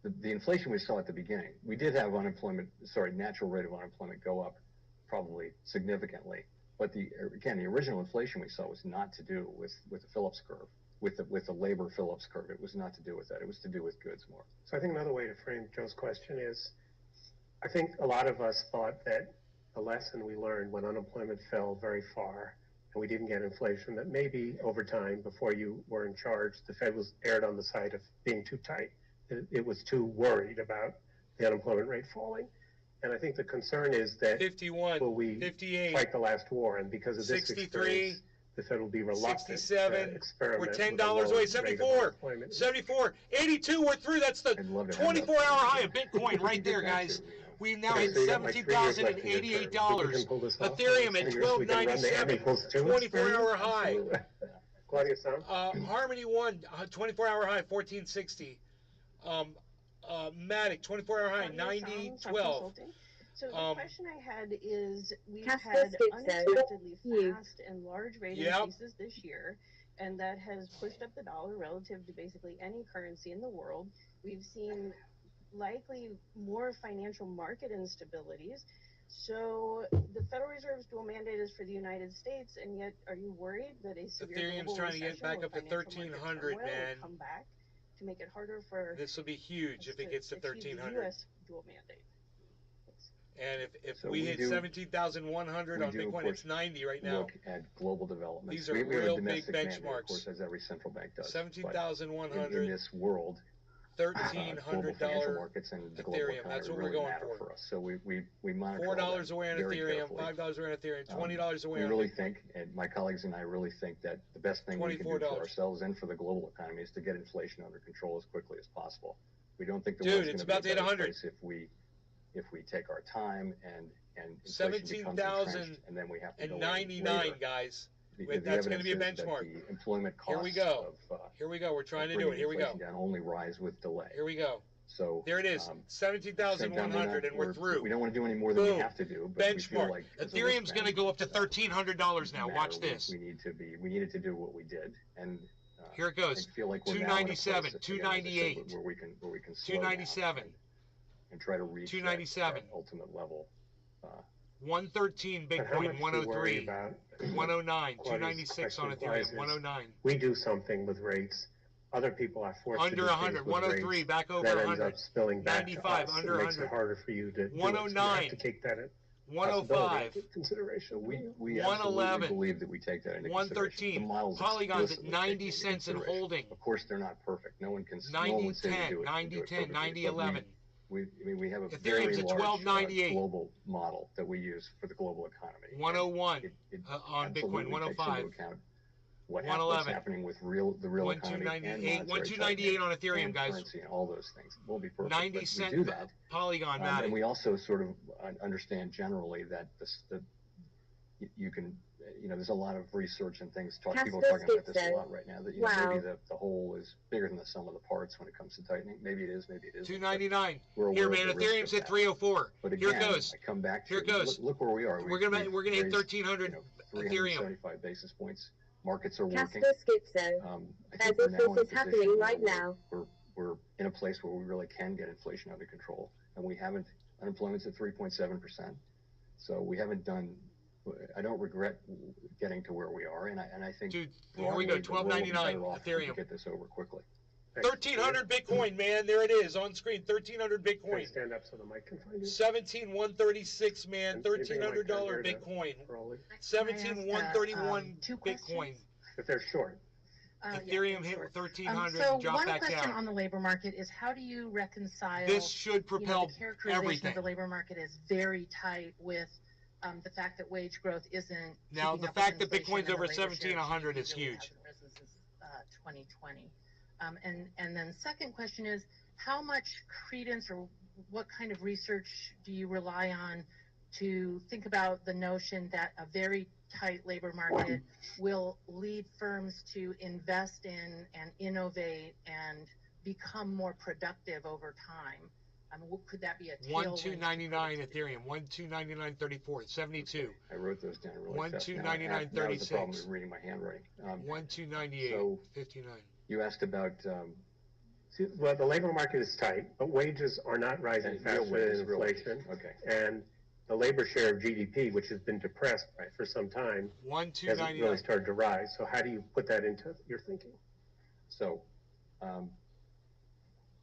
[SPEAKER 5] the inflation we saw at the beginning. We did have natural rate of unemployment go up probably significantly. But the original inflation we saw was not to do with the Phillips curve, with the labor Phillips curve. It was not to do with that. It was to do with goods more.
[SPEAKER 6] So I think another way to frame Joe's question is, I think a lot of us thought that the lesson we learned when unemployment fell very far and we didn't get inflation, that maybe over time, before you were in charge, the Fed was erred on the side of being too tight. It was too worried about the unemployment rate falling. And I think the concern is that
[SPEAKER 1] 51,
[SPEAKER 6] will we
[SPEAKER 1] 58,
[SPEAKER 6] fight the last war? And because of this
[SPEAKER 1] 63,
[SPEAKER 6] experience, the Fed will be reluctant
[SPEAKER 1] 67,
[SPEAKER 6] to experiment
[SPEAKER 1] we're
[SPEAKER 6] with
[SPEAKER 1] $10
[SPEAKER 6] a low
[SPEAKER 1] away,
[SPEAKER 6] rate of
[SPEAKER 1] 74,
[SPEAKER 6] unemployment.
[SPEAKER 1] 74, 82, we're through. That's the 24-hour high of Bitcoin right there, guys. We now hit $17,088. Ethereum at $12.97, 24-hour high.
[SPEAKER 6] Claudia Sam?
[SPEAKER 1] Harmony 1, 24-hour high, 1460. Matic, 24-hour high, 9012.
[SPEAKER 10] So the question I had is, we've
[SPEAKER 2] Casper
[SPEAKER 10] had
[SPEAKER 2] Skipson.
[SPEAKER 10] unexpectedly fast and large rate increases this year, and that has pushed up the dollar relative to basically any currency in the world. We've seen likely more financial market instabilities. So the Federal Reserve's dual mandate is for the United States, and yet are you worried that a severe
[SPEAKER 1] Ethereum's
[SPEAKER 10] global
[SPEAKER 1] trying to get
[SPEAKER 10] recession
[SPEAKER 1] back
[SPEAKER 10] or
[SPEAKER 1] up to
[SPEAKER 10] financial market
[SPEAKER 1] 1,300,
[SPEAKER 10] turmoil
[SPEAKER 1] man.
[SPEAKER 10] will come back to make it harder for
[SPEAKER 1] This will be huge if it gets to
[SPEAKER 10] achieve the
[SPEAKER 1] 1,300.
[SPEAKER 10] US dual mandate?
[SPEAKER 1] And if
[SPEAKER 5] So
[SPEAKER 1] we hit
[SPEAKER 5] do-
[SPEAKER 1] 17,100 on
[SPEAKER 5] we do, of
[SPEAKER 1] Bitcoin,
[SPEAKER 5] course,
[SPEAKER 1] it's 90 right now.
[SPEAKER 5] Look at global developments.
[SPEAKER 1] These are
[SPEAKER 5] we have
[SPEAKER 1] real
[SPEAKER 5] a domestic
[SPEAKER 1] big
[SPEAKER 5] mandate, of course,
[SPEAKER 1] benchmarks.
[SPEAKER 5] as every central bank does.
[SPEAKER 1] 17,100.
[SPEAKER 5] In this world, global financial
[SPEAKER 1] $1,300
[SPEAKER 5] markets and the global
[SPEAKER 1] Ethereum.
[SPEAKER 5] economy
[SPEAKER 1] That's what
[SPEAKER 5] really
[SPEAKER 1] we're going
[SPEAKER 5] matter
[SPEAKER 1] for.
[SPEAKER 5] us. So we monitor
[SPEAKER 1] $4 away on
[SPEAKER 5] very
[SPEAKER 1] Ethereum,
[SPEAKER 5] carefully.
[SPEAKER 1] $5 away on Ethereum, $20 away
[SPEAKER 5] We
[SPEAKER 1] on
[SPEAKER 5] really
[SPEAKER 1] Bitcoin.
[SPEAKER 5] think, and my colleagues and I really think that the best thing we can do
[SPEAKER 1] $24.
[SPEAKER 5] for ourselves and for the global economy is to get inflation under control as quickly as possible. We don't think the
[SPEAKER 1] Dude,
[SPEAKER 5] world's
[SPEAKER 1] it's
[SPEAKER 5] going
[SPEAKER 1] about
[SPEAKER 5] to
[SPEAKER 1] to
[SPEAKER 5] be a
[SPEAKER 1] hit
[SPEAKER 5] better
[SPEAKER 1] 100.
[SPEAKER 5] place if we take our time and inflation becomes entrenched, and then we have to go in
[SPEAKER 1] 17,099,
[SPEAKER 5] later.
[SPEAKER 1] guys.
[SPEAKER 5] The
[SPEAKER 1] That's going to be a
[SPEAKER 5] evidence is that
[SPEAKER 1] benchmark.
[SPEAKER 5] the employment costs
[SPEAKER 1] Here we go. Here we go. We're trying to do it. Here we go.
[SPEAKER 5] inflation down only rise with delay.
[SPEAKER 1] Here we go.
[SPEAKER 5] So
[SPEAKER 1] there it is, 17,100, and we're through.
[SPEAKER 5] We don't want to do any more than we have to do. But we feel
[SPEAKER 1] benchmark.
[SPEAKER 5] like
[SPEAKER 1] Ethereum's going to go up to $1,300 now. Watch this.
[SPEAKER 5] We needed to do what we did, and
[SPEAKER 1] here it goes.
[SPEAKER 5] I feel like we're
[SPEAKER 1] 297,
[SPEAKER 5] now
[SPEAKER 1] 298,
[SPEAKER 5] where we can slow
[SPEAKER 1] 297,
[SPEAKER 5] down and try to reach
[SPEAKER 1] 297,
[SPEAKER 5] that ultimate level.
[SPEAKER 1] 113 Bitcoin, 103, 109, 296 on Ethereum, 109.
[SPEAKER 6] We do something with rates. Other people are forced
[SPEAKER 1] under
[SPEAKER 6] to do
[SPEAKER 1] 100, 103,
[SPEAKER 6] rates.
[SPEAKER 1] back over
[SPEAKER 6] that
[SPEAKER 1] 100.
[SPEAKER 6] Ends up spilling back
[SPEAKER 1] 95,
[SPEAKER 6] to us.
[SPEAKER 1] under
[SPEAKER 6] It makes
[SPEAKER 1] 100.
[SPEAKER 6] it harder for you to
[SPEAKER 1] 109,
[SPEAKER 6] do it. So you have to take that
[SPEAKER 1] 105,
[SPEAKER 6] into consideration.
[SPEAKER 5] We
[SPEAKER 1] 111,
[SPEAKER 5] absolutely believe that we take that into
[SPEAKER 1] 113.
[SPEAKER 5] The models
[SPEAKER 1] Polygons at 90 cents and holding.
[SPEAKER 5] Of course, they're not perfect. No one can.
[SPEAKER 1] 90 10, 90 10, 90 11.
[SPEAKER 5] We have a
[SPEAKER 1] Ethereum's
[SPEAKER 5] very
[SPEAKER 1] at
[SPEAKER 5] large
[SPEAKER 1] 1298.
[SPEAKER 5] Global model that we use for the global economy.
[SPEAKER 1] 101 on Bitcoin, 105.
[SPEAKER 5] What's
[SPEAKER 1] 111.
[SPEAKER 5] happening with the real economy and
[SPEAKER 1] 1298 on Ethereum,
[SPEAKER 5] and
[SPEAKER 1] guys.
[SPEAKER 5] currency and all those things. Won't be perfect.
[SPEAKER 1] 90 cent
[SPEAKER 5] do that.
[SPEAKER 1] Polygon Matic.
[SPEAKER 5] And we also sort of understand generally that you can, there's a lot of research and things. People are talking about this a lot right now. That maybe the whole is bigger than the sum of the parts when it comes to tightening. Maybe it is. Maybe it isn't.
[SPEAKER 1] 299. Here, man. Ethereum's at 304.
[SPEAKER 5] But again,
[SPEAKER 1] here it goes.
[SPEAKER 5] I come back to
[SPEAKER 1] here it goes.
[SPEAKER 5] Look where we are.
[SPEAKER 1] We're gonna hit 1,300 Ethereum.
[SPEAKER 5] 375 basis points. Markets are working.
[SPEAKER 2] Casper Skipson. As if this is happening right now.
[SPEAKER 5] We're in a place where we really can get inflation under control, and we haven't. Unemployment's at 3.7%, so we haven't done. I don't regret getting to where we are, and I think.
[SPEAKER 1] Dude, here we go. 1299 Ethereum.
[SPEAKER 5] Get this over quickly.
[SPEAKER 1] 1,300 Bitcoin, man. There it is on screen. 1,300 Bitcoin.
[SPEAKER 6] Stand up so the mic can find you.
[SPEAKER 1] 17,136, man. $1,300 Bitcoin. 17,131 Bitcoin.
[SPEAKER 6] If they're short.
[SPEAKER 1] Ethereum hit 1,300.
[SPEAKER 11] So
[SPEAKER 1] drop
[SPEAKER 11] one
[SPEAKER 1] back
[SPEAKER 11] question
[SPEAKER 1] down.
[SPEAKER 11] on the labor market is, how do you reconcile
[SPEAKER 1] this should propel
[SPEAKER 11] the characterization
[SPEAKER 1] everything
[SPEAKER 11] of the labor market is very tight with the fact that wage growth isn't
[SPEAKER 1] now
[SPEAKER 11] keeping
[SPEAKER 1] the
[SPEAKER 11] up with
[SPEAKER 1] fact that
[SPEAKER 11] inflation
[SPEAKER 1] Bitcoin's
[SPEAKER 11] and the
[SPEAKER 1] over
[SPEAKER 11] labor share of
[SPEAKER 1] 1,700
[SPEAKER 11] GDP
[SPEAKER 1] is
[SPEAKER 11] really
[SPEAKER 1] huge.
[SPEAKER 11] hasn't risen since 2020. And then second question is, how much credence or what kind of research do you rely on to think about the notion that a very tight labor market will lead firms to invest in and innovate and become more productive over time? Could that be a tailwind?
[SPEAKER 1] 1299 Ethereum, 1299.34, 72.
[SPEAKER 5] I wrote those down really fast.
[SPEAKER 1] 1299.36.
[SPEAKER 5] That was the problem with reading my handwriting.
[SPEAKER 1] 1298.59.
[SPEAKER 5] You asked about.
[SPEAKER 6] Well, the labor market is tight, but wages are not rising faster than inflation.
[SPEAKER 5] Okay.
[SPEAKER 6] And the labor share of GDP, which has been depressed for some time, hasn't really started to rise. So how do you put that into your thinking?
[SPEAKER 5] So,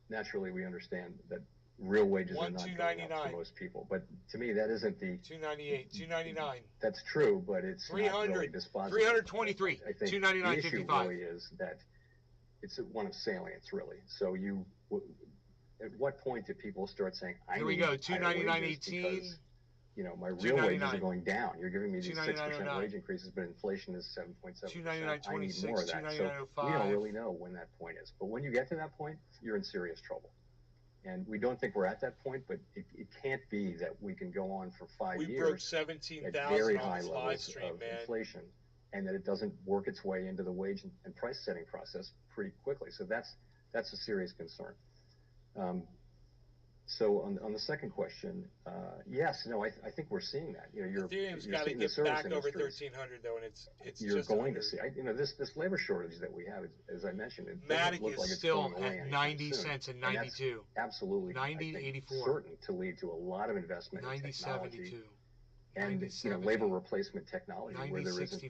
[SPEAKER 5] naturally, we understand that real wages are not going up for most people. But to me, that isn't the
[SPEAKER 1] 298, 299.
[SPEAKER 5] That's true, but it's
[SPEAKER 1] 300,
[SPEAKER 5] not really dispositive.
[SPEAKER 1] 323.
[SPEAKER 5] I think
[SPEAKER 1] 299.55.
[SPEAKER 5] the issue really is that it's one of salience, really. So at what point do people start saying,
[SPEAKER 1] Here we go, 299.18.
[SPEAKER 5] You know, my real wages are going down. You're giving me these 6% wage increases, but inflation is 7.7%.
[SPEAKER 1] 299.26.
[SPEAKER 5] I need more of that. So we don't really know when that point is. But when you get to that point, you're in serious trouble. And we don't think we're at that point, but it can't be that we can go on for 5 years.
[SPEAKER 1] We broke 17,000
[SPEAKER 5] at very
[SPEAKER 1] on
[SPEAKER 5] high
[SPEAKER 1] this
[SPEAKER 5] levels
[SPEAKER 1] live stream,
[SPEAKER 5] of
[SPEAKER 1] man.
[SPEAKER 5] inflation, and that it doesn't work its way into the wage and price setting process pretty quickly. So that's a serious concern. So on the second question, yes, no, I think we're seeing that. You know,
[SPEAKER 1] Ethereum's got to get back over 1,300 though, and it's
[SPEAKER 5] you're
[SPEAKER 1] just
[SPEAKER 5] going to see. This labor shortage that we have, as I mentioned, it
[SPEAKER 1] Matic
[SPEAKER 5] doesn't look
[SPEAKER 1] is
[SPEAKER 5] like it's
[SPEAKER 1] still
[SPEAKER 5] going away
[SPEAKER 1] at
[SPEAKER 5] anytime
[SPEAKER 1] 90
[SPEAKER 5] soon.
[SPEAKER 1] cents and
[SPEAKER 5] And
[SPEAKER 1] 92.
[SPEAKER 5] that's absolutely
[SPEAKER 1] 90.84.
[SPEAKER 5] certain to lead to a lot of investment in
[SPEAKER 1] 90.72.
[SPEAKER 5] technology and labor replacement technology where there isn't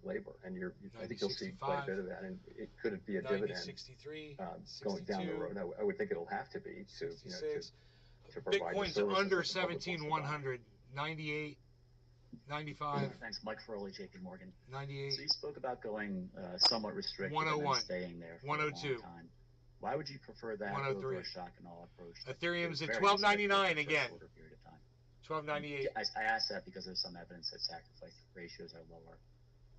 [SPEAKER 5] labor. And I think you'll see quite a bit of that. And it could be a dividend going down the road. I would think it'll have to be to provide
[SPEAKER 1] Bitcoin's
[SPEAKER 5] the
[SPEAKER 1] under
[SPEAKER 5] services that the public wants to buy.
[SPEAKER 1] 17,100, 98, 95.
[SPEAKER 12] Thanks, Mike Farley, JP Morgan.
[SPEAKER 1] 98.
[SPEAKER 12] So you spoke about going somewhat restricted
[SPEAKER 1] 101,
[SPEAKER 12] and then staying there for
[SPEAKER 1] 102,
[SPEAKER 12] a long time. Why would you prefer that over a shock and all approach?
[SPEAKER 1] Ethereum's at 12.99 again. 12.98.
[SPEAKER 12] I asked that because there's some evidence that sacrifice ratios are lower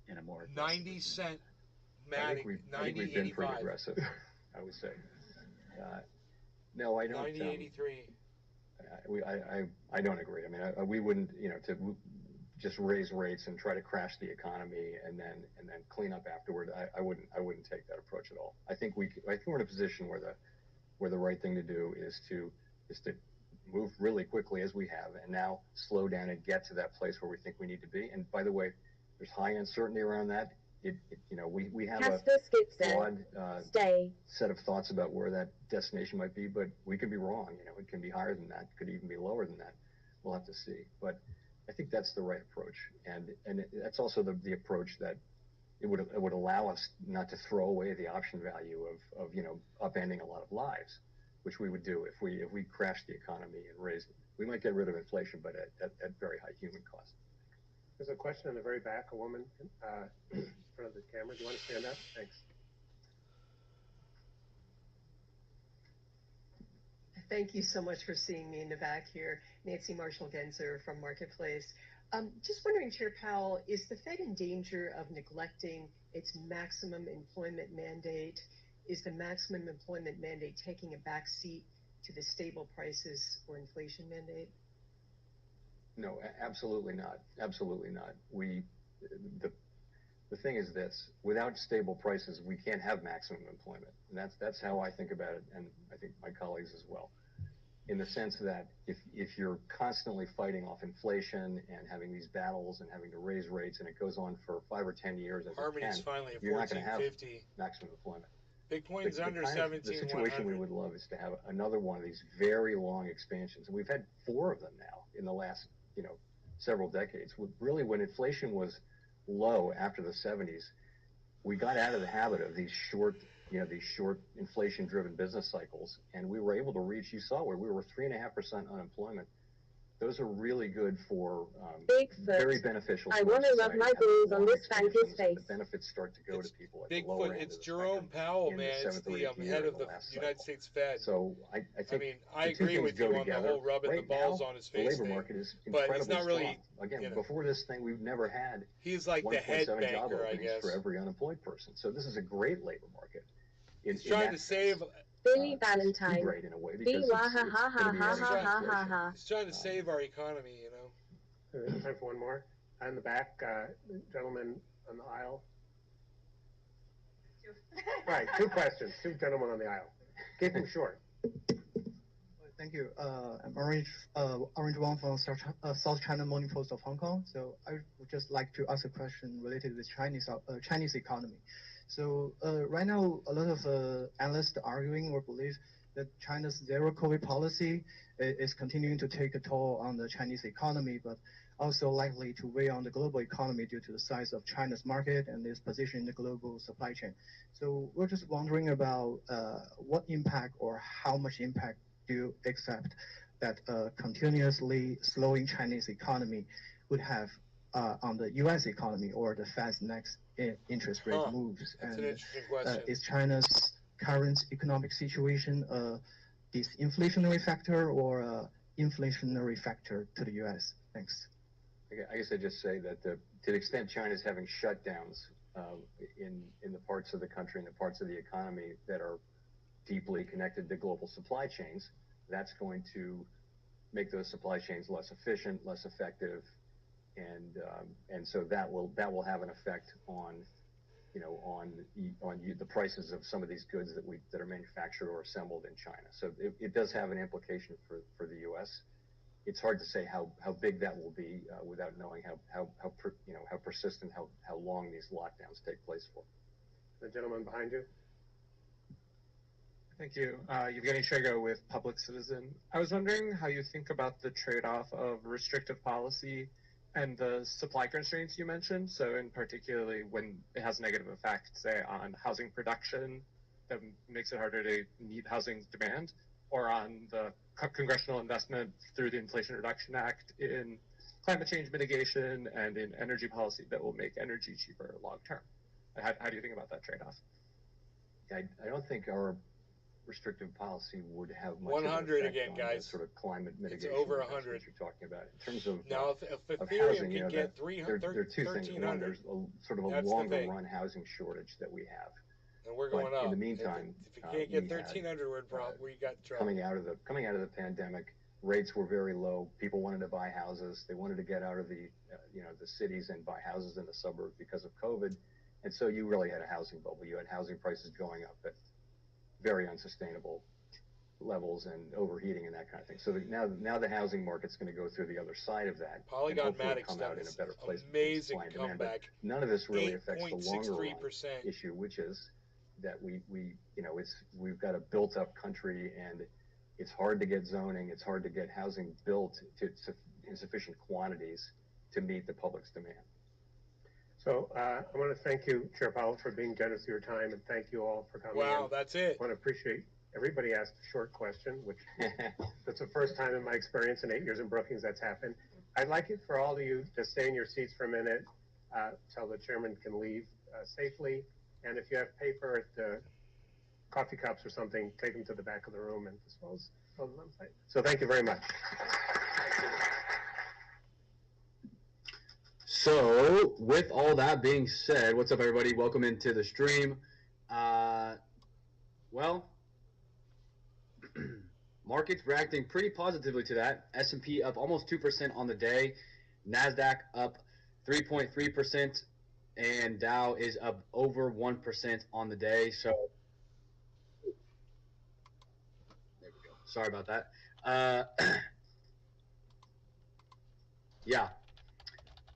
[SPEAKER 12] in a more
[SPEAKER 1] 90 cent
[SPEAKER 5] I
[SPEAKER 1] Matic,
[SPEAKER 5] think we've been pretty aggressive, I would say. No, I don't.
[SPEAKER 1] 90.83.
[SPEAKER 5] I don't agree. I mean, we wouldn't, to just raise rates and try to crash the economy and then clean up afterward. I wouldn't take that approach at all. I think we're in a position where the right thing to do is to move really quickly as we have, and now slow down and get to that place where we think we need to be. And by the way, there's high uncertainty around that. We have a broad set of thoughts about where that destination might be, but we could be wrong. It can be higher than that, could even be lower than that. We'll have to see. But I think that's the right approach, and that's also the approach that it would allow us not to throw away the option value of upending a lot of lives, which we would do if we crashed the economy and raised it. We might get rid of inflation, but at very high human cost.
[SPEAKER 6] There's a question in the very back, a woman in front of the camera. Do you want to stand up? Thanks.
[SPEAKER 13] Thank you so much for seeing me in the back here. Nancy Marshall-Genzer from Marketplace. Just wondering, Chair Powell, is the Fed in danger of neglecting its maximum employment mandate? Is the maximum employment mandate taking a back seat to the stable prices or inflation mandate?
[SPEAKER 5] No, absolutely not. Absolutely not. The thing is this: without stable prices, we can't have maximum employment, and that's how I think about it, and I think my colleagues as well. In the sense that if you're constantly fighting off inflation and having these battles and having to raise rates, and it goes on for 5 or 10 years, you're not going to have maximum employment.
[SPEAKER 1] Bitcoin's under 17,100.
[SPEAKER 5] The situation we would love is to have another one of these very long expansions, and we've had 4 of them now in the last several decades. Really, when inflation was low after the 70s, we got out of the habit of these short inflation-driven business cycles, and we were able to reach. You saw where we were 3.5% unemployment those are really good for
[SPEAKER 2] Bigfoot.
[SPEAKER 5] very beneficial.
[SPEAKER 2] I want to rub my balls on this fancy's face.
[SPEAKER 5] The benefits start to go to people at the
[SPEAKER 1] Bigfoot.
[SPEAKER 5] lower end
[SPEAKER 1] It's
[SPEAKER 5] of the
[SPEAKER 1] Jerome
[SPEAKER 5] spectrum
[SPEAKER 1] Powell,
[SPEAKER 5] in
[SPEAKER 1] man. It's
[SPEAKER 5] 7th or
[SPEAKER 1] the
[SPEAKER 5] 8th year
[SPEAKER 1] head
[SPEAKER 5] in
[SPEAKER 1] of
[SPEAKER 5] the
[SPEAKER 1] the
[SPEAKER 5] last
[SPEAKER 1] United
[SPEAKER 5] cycle.
[SPEAKER 1] States Fed.
[SPEAKER 5] So I think
[SPEAKER 1] I
[SPEAKER 5] the two
[SPEAKER 1] agree
[SPEAKER 5] things
[SPEAKER 1] with
[SPEAKER 5] go
[SPEAKER 1] you on the
[SPEAKER 5] together.
[SPEAKER 1] whole rubbing
[SPEAKER 5] Right
[SPEAKER 1] the balls
[SPEAKER 5] now,
[SPEAKER 1] on his
[SPEAKER 5] the
[SPEAKER 1] face
[SPEAKER 5] labor
[SPEAKER 1] thing.
[SPEAKER 5] market is
[SPEAKER 1] But
[SPEAKER 5] incredibly
[SPEAKER 1] he's not really
[SPEAKER 5] strong. Again,
[SPEAKER 1] you know,
[SPEAKER 5] before this thing, we've never had
[SPEAKER 1] he's like the
[SPEAKER 5] 1.7 job
[SPEAKER 1] headbanger, I
[SPEAKER 5] openings
[SPEAKER 1] guess.
[SPEAKER 5] for every unemployed person. So this is a great labor market.
[SPEAKER 1] He's trying to save
[SPEAKER 2] Billy Valentine.
[SPEAKER 5] Great in a way
[SPEAKER 2] Be
[SPEAKER 5] because
[SPEAKER 2] ha ha ha ha ha ha ha ha ha.
[SPEAKER 1] He's trying to save our economy, you know.
[SPEAKER 6] Time for one more. In the back, gentleman on the aisle. Right, 2 questions. 2 gentlemen on the aisle. Keep them short.
[SPEAKER 14] Thank you. I'm Orange Wang from South China Morning Post of Hong Kong. So I would just like to ask a question related with Chinese economy. So right now, a lot of analysts are arguing or believe that China's zero COVID policy is continuing to take a toll on the Chinese economy, but also likely to weigh on the global economy due to the size of China's market and its position in the global supply chain. So we're just wondering about what impact or how much impact do you accept that continuously slowing Chinese economy would have on the U.S. economy or the Fed's next interest rate moves?
[SPEAKER 1] That's
[SPEAKER 14] and
[SPEAKER 1] an interesting question.
[SPEAKER 14] Is China's current economic situation a disinflationary factor or a inflationary factor to the U.S.? Thanks.
[SPEAKER 5] I guess I'd just say that to the extent China's having shutdowns in the parts of the country and the parts of the economy that are deeply connected to global supply chains, that's going to make those supply chains less efficient, less effective, and so that will have an effect on the prices of some of these goods that are manufactured or assembled in China. So it does have an implication for the U.S. It's hard to say how big that will be without knowing how persistent, how long these lockdowns take place for.
[SPEAKER 6] The gentleman behind you.
[SPEAKER 15] Thank you. Evgeny Shego with Public Citizen. I was wondering how you think about the trade-off of restrictive policy and the supply constraints you mentioned. So in particularly when it has negative effects, say, on housing production that makes it harder to meet housing demand, or on the congressional investment through the Inflation Reduction Act in climate change mitigation and in energy policy that will make energy cheaper long-term. How do you think about that trade-off?
[SPEAKER 5] I don't think our restrictive policy would have much
[SPEAKER 1] 100
[SPEAKER 5] of an effect
[SPEAKER 1] again,
[SPEAKER 5] on
[SPEAKER 1] guys.
[SPEAKER 5] The sort of climate mitigation.
[SPEAKER 1] It's over 100.
[SPEAKER 5] You're talking about in terms of
[SPEAKER 1] now. If
[SPEAKER 5] of
[SPEAKER 1] Ethereum
[SPEAKER 5] housing,
[SPEAKER 1] can get 300,
[SPEAKER 5] there are two things. One, there's sort of a longer run housing shortage that we have,
[SPEAKER 1] and we're going up.
[SPEAKER 5] In the meantime,
[SPEAKER 1] if you can't get 1,300, we got trouble.
[SPEAKER 5] Coming out of the pandemic, rates were very low. People wanted to buy houses. They wanted to get out of the the cities and buy houses in the suburbs because of COVID, and so you really had a housing bubble. You had housing prices going up at very unsustainable levels and overheating and that kind of thing. So now the housing market's going to go through the other side of that.
[SPEAKER 1] Polygon
[SPEAKER 5] Matic come out in a better place.
[SPEAKER 1] Amazing comeback.
[SPEAKER 5] None of this really affects the longer run issue, which is that we've got a built-up country and it's hard to get zoning, it's hard to get housing built in sufficient quantities to meet the public's demand.
[SPEAKER 6] So I want to thank you, Chair Powell, for being generous with your time, and thank you all for coming.
[SPEAKER 1] Wow, that's it.
[SPEAKER 6] I want to appreciate everybody asked a short question, which that's the first time in my experience in 8 years in Brookings that's happened. I'd like it for all of you to stay in your seats for a minute till the chairman can leave safely. And if you have paper, coffee cups or something, take them to the back of the room and dispose of them. So thank you very much.
[SPEAKER 16] So, with all that being said, what's up, everybody? Welcome into the stream. Well, markets reacting pretty positively to that. S&P up almost 2% on the day. NASDAQ up 3.3%. And Dow is up over 1% on the day. So, there we go. Sorry about that. Yeah.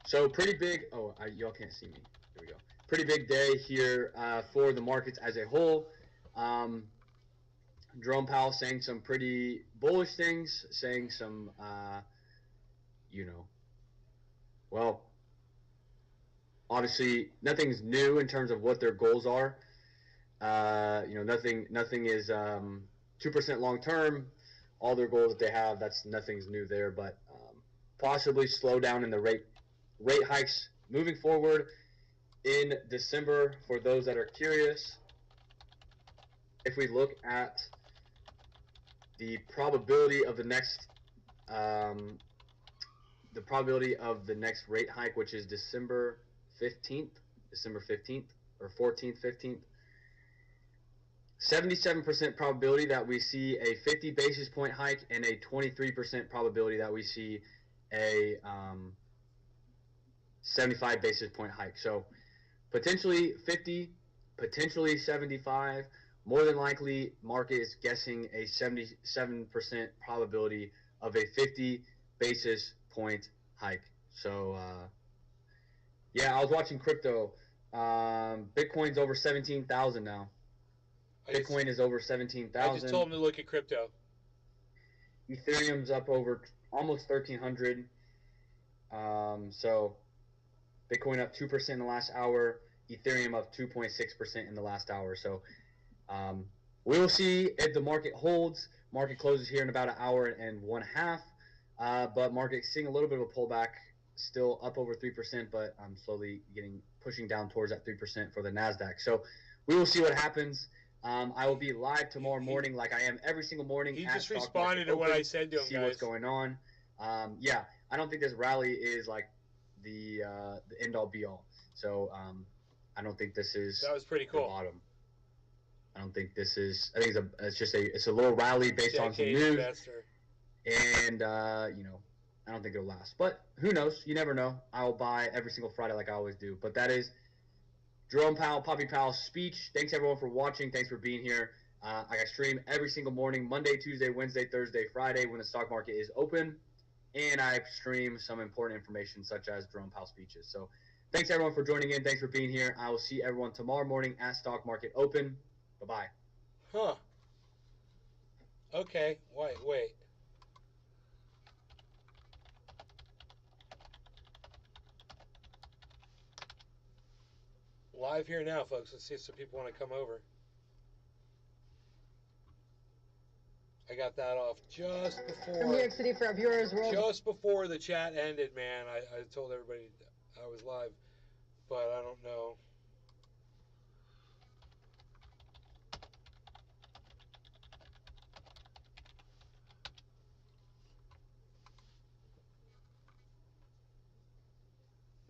[SPEAKER 16] So pretty big. Oh, y'all can't see me. There we go. Pretty big day here for the markets as a whole. Jerome Powell saying some pretty bullish things, saying some, well, obviously nothing's new in terms of what their goals are. Nothing is 2% long term. All their goals that they have, nothing's new there. But possibly slow down in the rate hikes moving forward in December. For those that are curious, if we look at the probability of the next rate hike, which is December 15th or 14th, 15th, 77% probability that we see a 50 basis point hike and a 23% probability that we see a 75 basis point hike. So potentially 50, potentially 75. More than likely, market is guessing a 77% probability of a 50 basis point hike. So, yeah, I was watching crypto. Bitcoin's over 17,000 now. Bitcoin is over 17,000.
[SPEAKER 1] I just told him to look at crypto.
[SPEAKER 16] Ethereum's up over almost 1,300. So Bitcoin up 2% in the last hour. Ethereum up 2.6% in the last hour. So we will see if the market holds. Market closes here in about an hour and 1/2. But market seeing a little bit of a pullback. Still up over 3%, but slowly pushing down towards that 3% for the NASDAQ. So we will see what happens. I will be live tomorrow morning, like I am every single morning.
[SPEAKER 1] He just responded to what I said to him,
[SPEAKER 16] see what's going on. Yeah, I don't think this rally is like the end all be all. So I don't think this is
[SPEAKER 1] that was pretty cool.
[SPEAKER 16] The bottom. I don't think this is. I think it's a little rally based on some news,
[SPEAKER 1] investor.
[SPEAKER 16] And I don't think it'll last. But who knows? You never know. I will buy every single Friday like I always do. But that is Jerome Powell, Poppy Powell's speech. Thanks everyone for watching. Thanks for being here. I stream every single morning, Monday, Tuesday, Wednesday, Thursday, Friday when the stock market is open. And I stream some important information such as Jerome Powell speeches. So thanks everyone for joining in. Thanks for being here. I will see everyone tomorrow morning at stock market open. Bye-bye.
[SPEAKER 1] Huh. Okay. Wait. Live here now, folks. Let's see if some people want to come over. I got that off just before.
[SPEAKER 13] From New York City for our viewers.
[SPEAKER 1] Just before the chat ended, man. I told everybody I was live, but I don't know.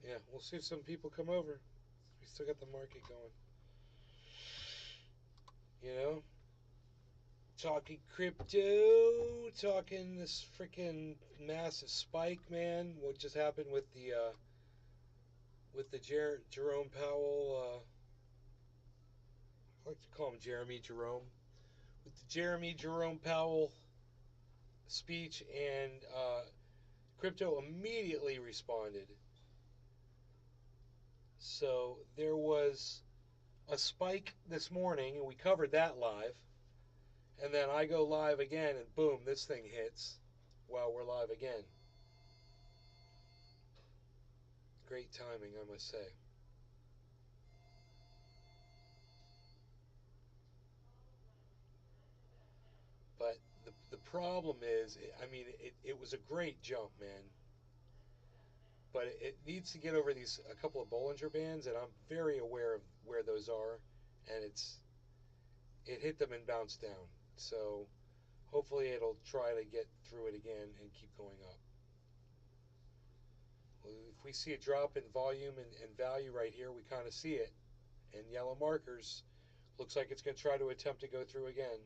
[SPEAKER 1] Yeah, we'll see if some people come over. We still got the market going. You know? Talking crypto, talking this freaking massive spike, man. What just happened with the Jerome Powell, I like to call him Jeremy Jerome. With the Jeremy Jerome Powell speech, and crypto immediately responded. So there was a spike this morning, and we covered that live. And then I go live again, and boom, this thing hits while we're live again. Great timing, I must say. But the problem is, I mean, it was a great jump, man. But it needs to get over a couple of Bollinger Bands, and I'm very aware of where those are. And it hit them and bounced down. So hopefully it'll try to get through it again and keep going up. Well, if we see a drop in volume and value right here, we kind of see it. And yellow markers, looks like it's going to try to attempt to go through again.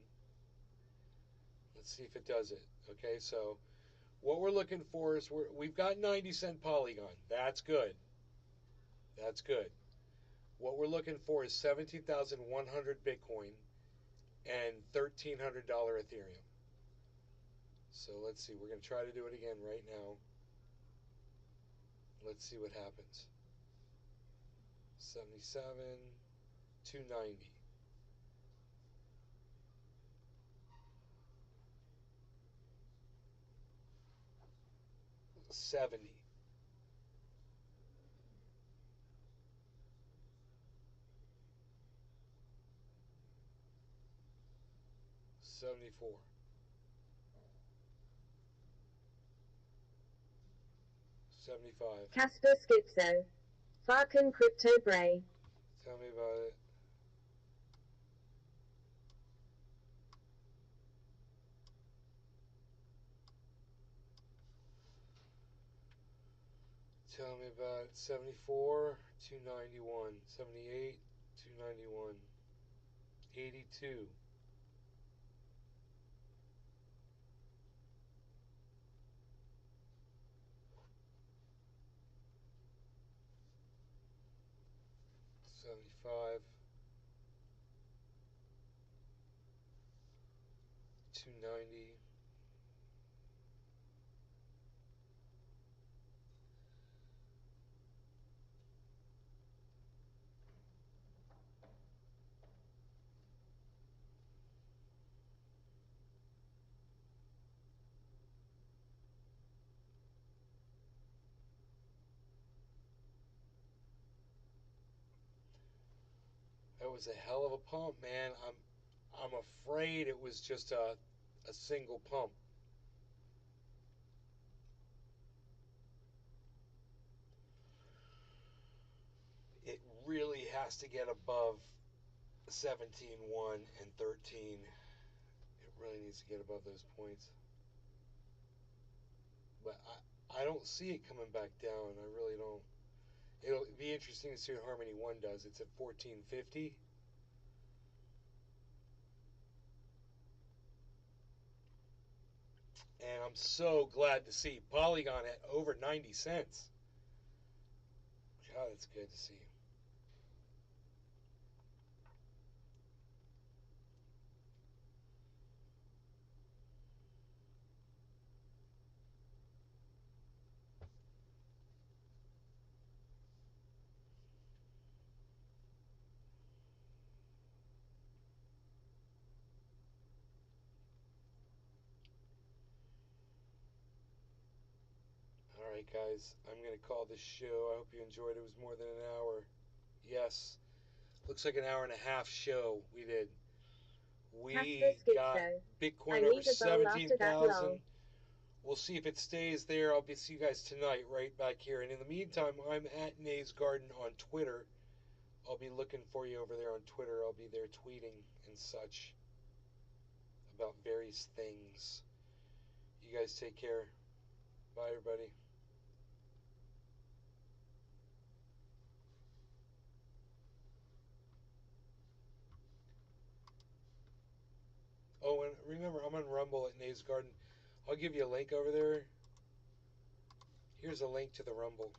[SPEAKER 1] Let's see if it does it. Okay, so what we're looking for is we've got 90-cent Polygon. That's good. That's good. What we're looking for is 17,100 Bitcoin and $1,300 Ethereum. So let's see. We're going to try to do it again right now. Let's see what happens. 77, 290. $70. $74. 75.
[SPEAKER 2] Casper Schizo. Farkan Crypto Bray.
[SPEAKER 1] Tell me about it. Tell me about it. 74, 291. 78, 291. 82. $75, 290, That was a hell of a pump, man. I'm afraid it was just a single pump. It really has to get above 17.1 and 13. It really needs to get above those points. But I don't see it coming back down. I really don't. It'll be interesting to see what Harmony 1 does. It's at 1450. And I'm so glad to see Polygon at over 90 cents. God, that's good to see. All right, guys, I'm going to call this show. I hope you enjoyed it. It was more than an hour. Yes. Looks like an hour and a half show we did. We got Bitcoin over 17,000. We'll see if it stays there. I'll see you guys tonight right back here. And in the meantime, I'm at Nays Garden on Twitter. I'll be looking for you over there on Twitter. I'll be there tweeting and such about various things. You guys take care. Bye, everybody. Oh, and remember, I'm on Rumble at Nays Garden. I'll give you a link over there. Here's a link to the Rumble.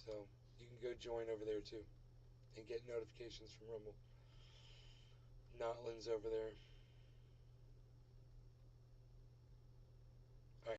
[SPEAKER 1] So you can go join over there too and get notifications from Rumble. Notland's over there.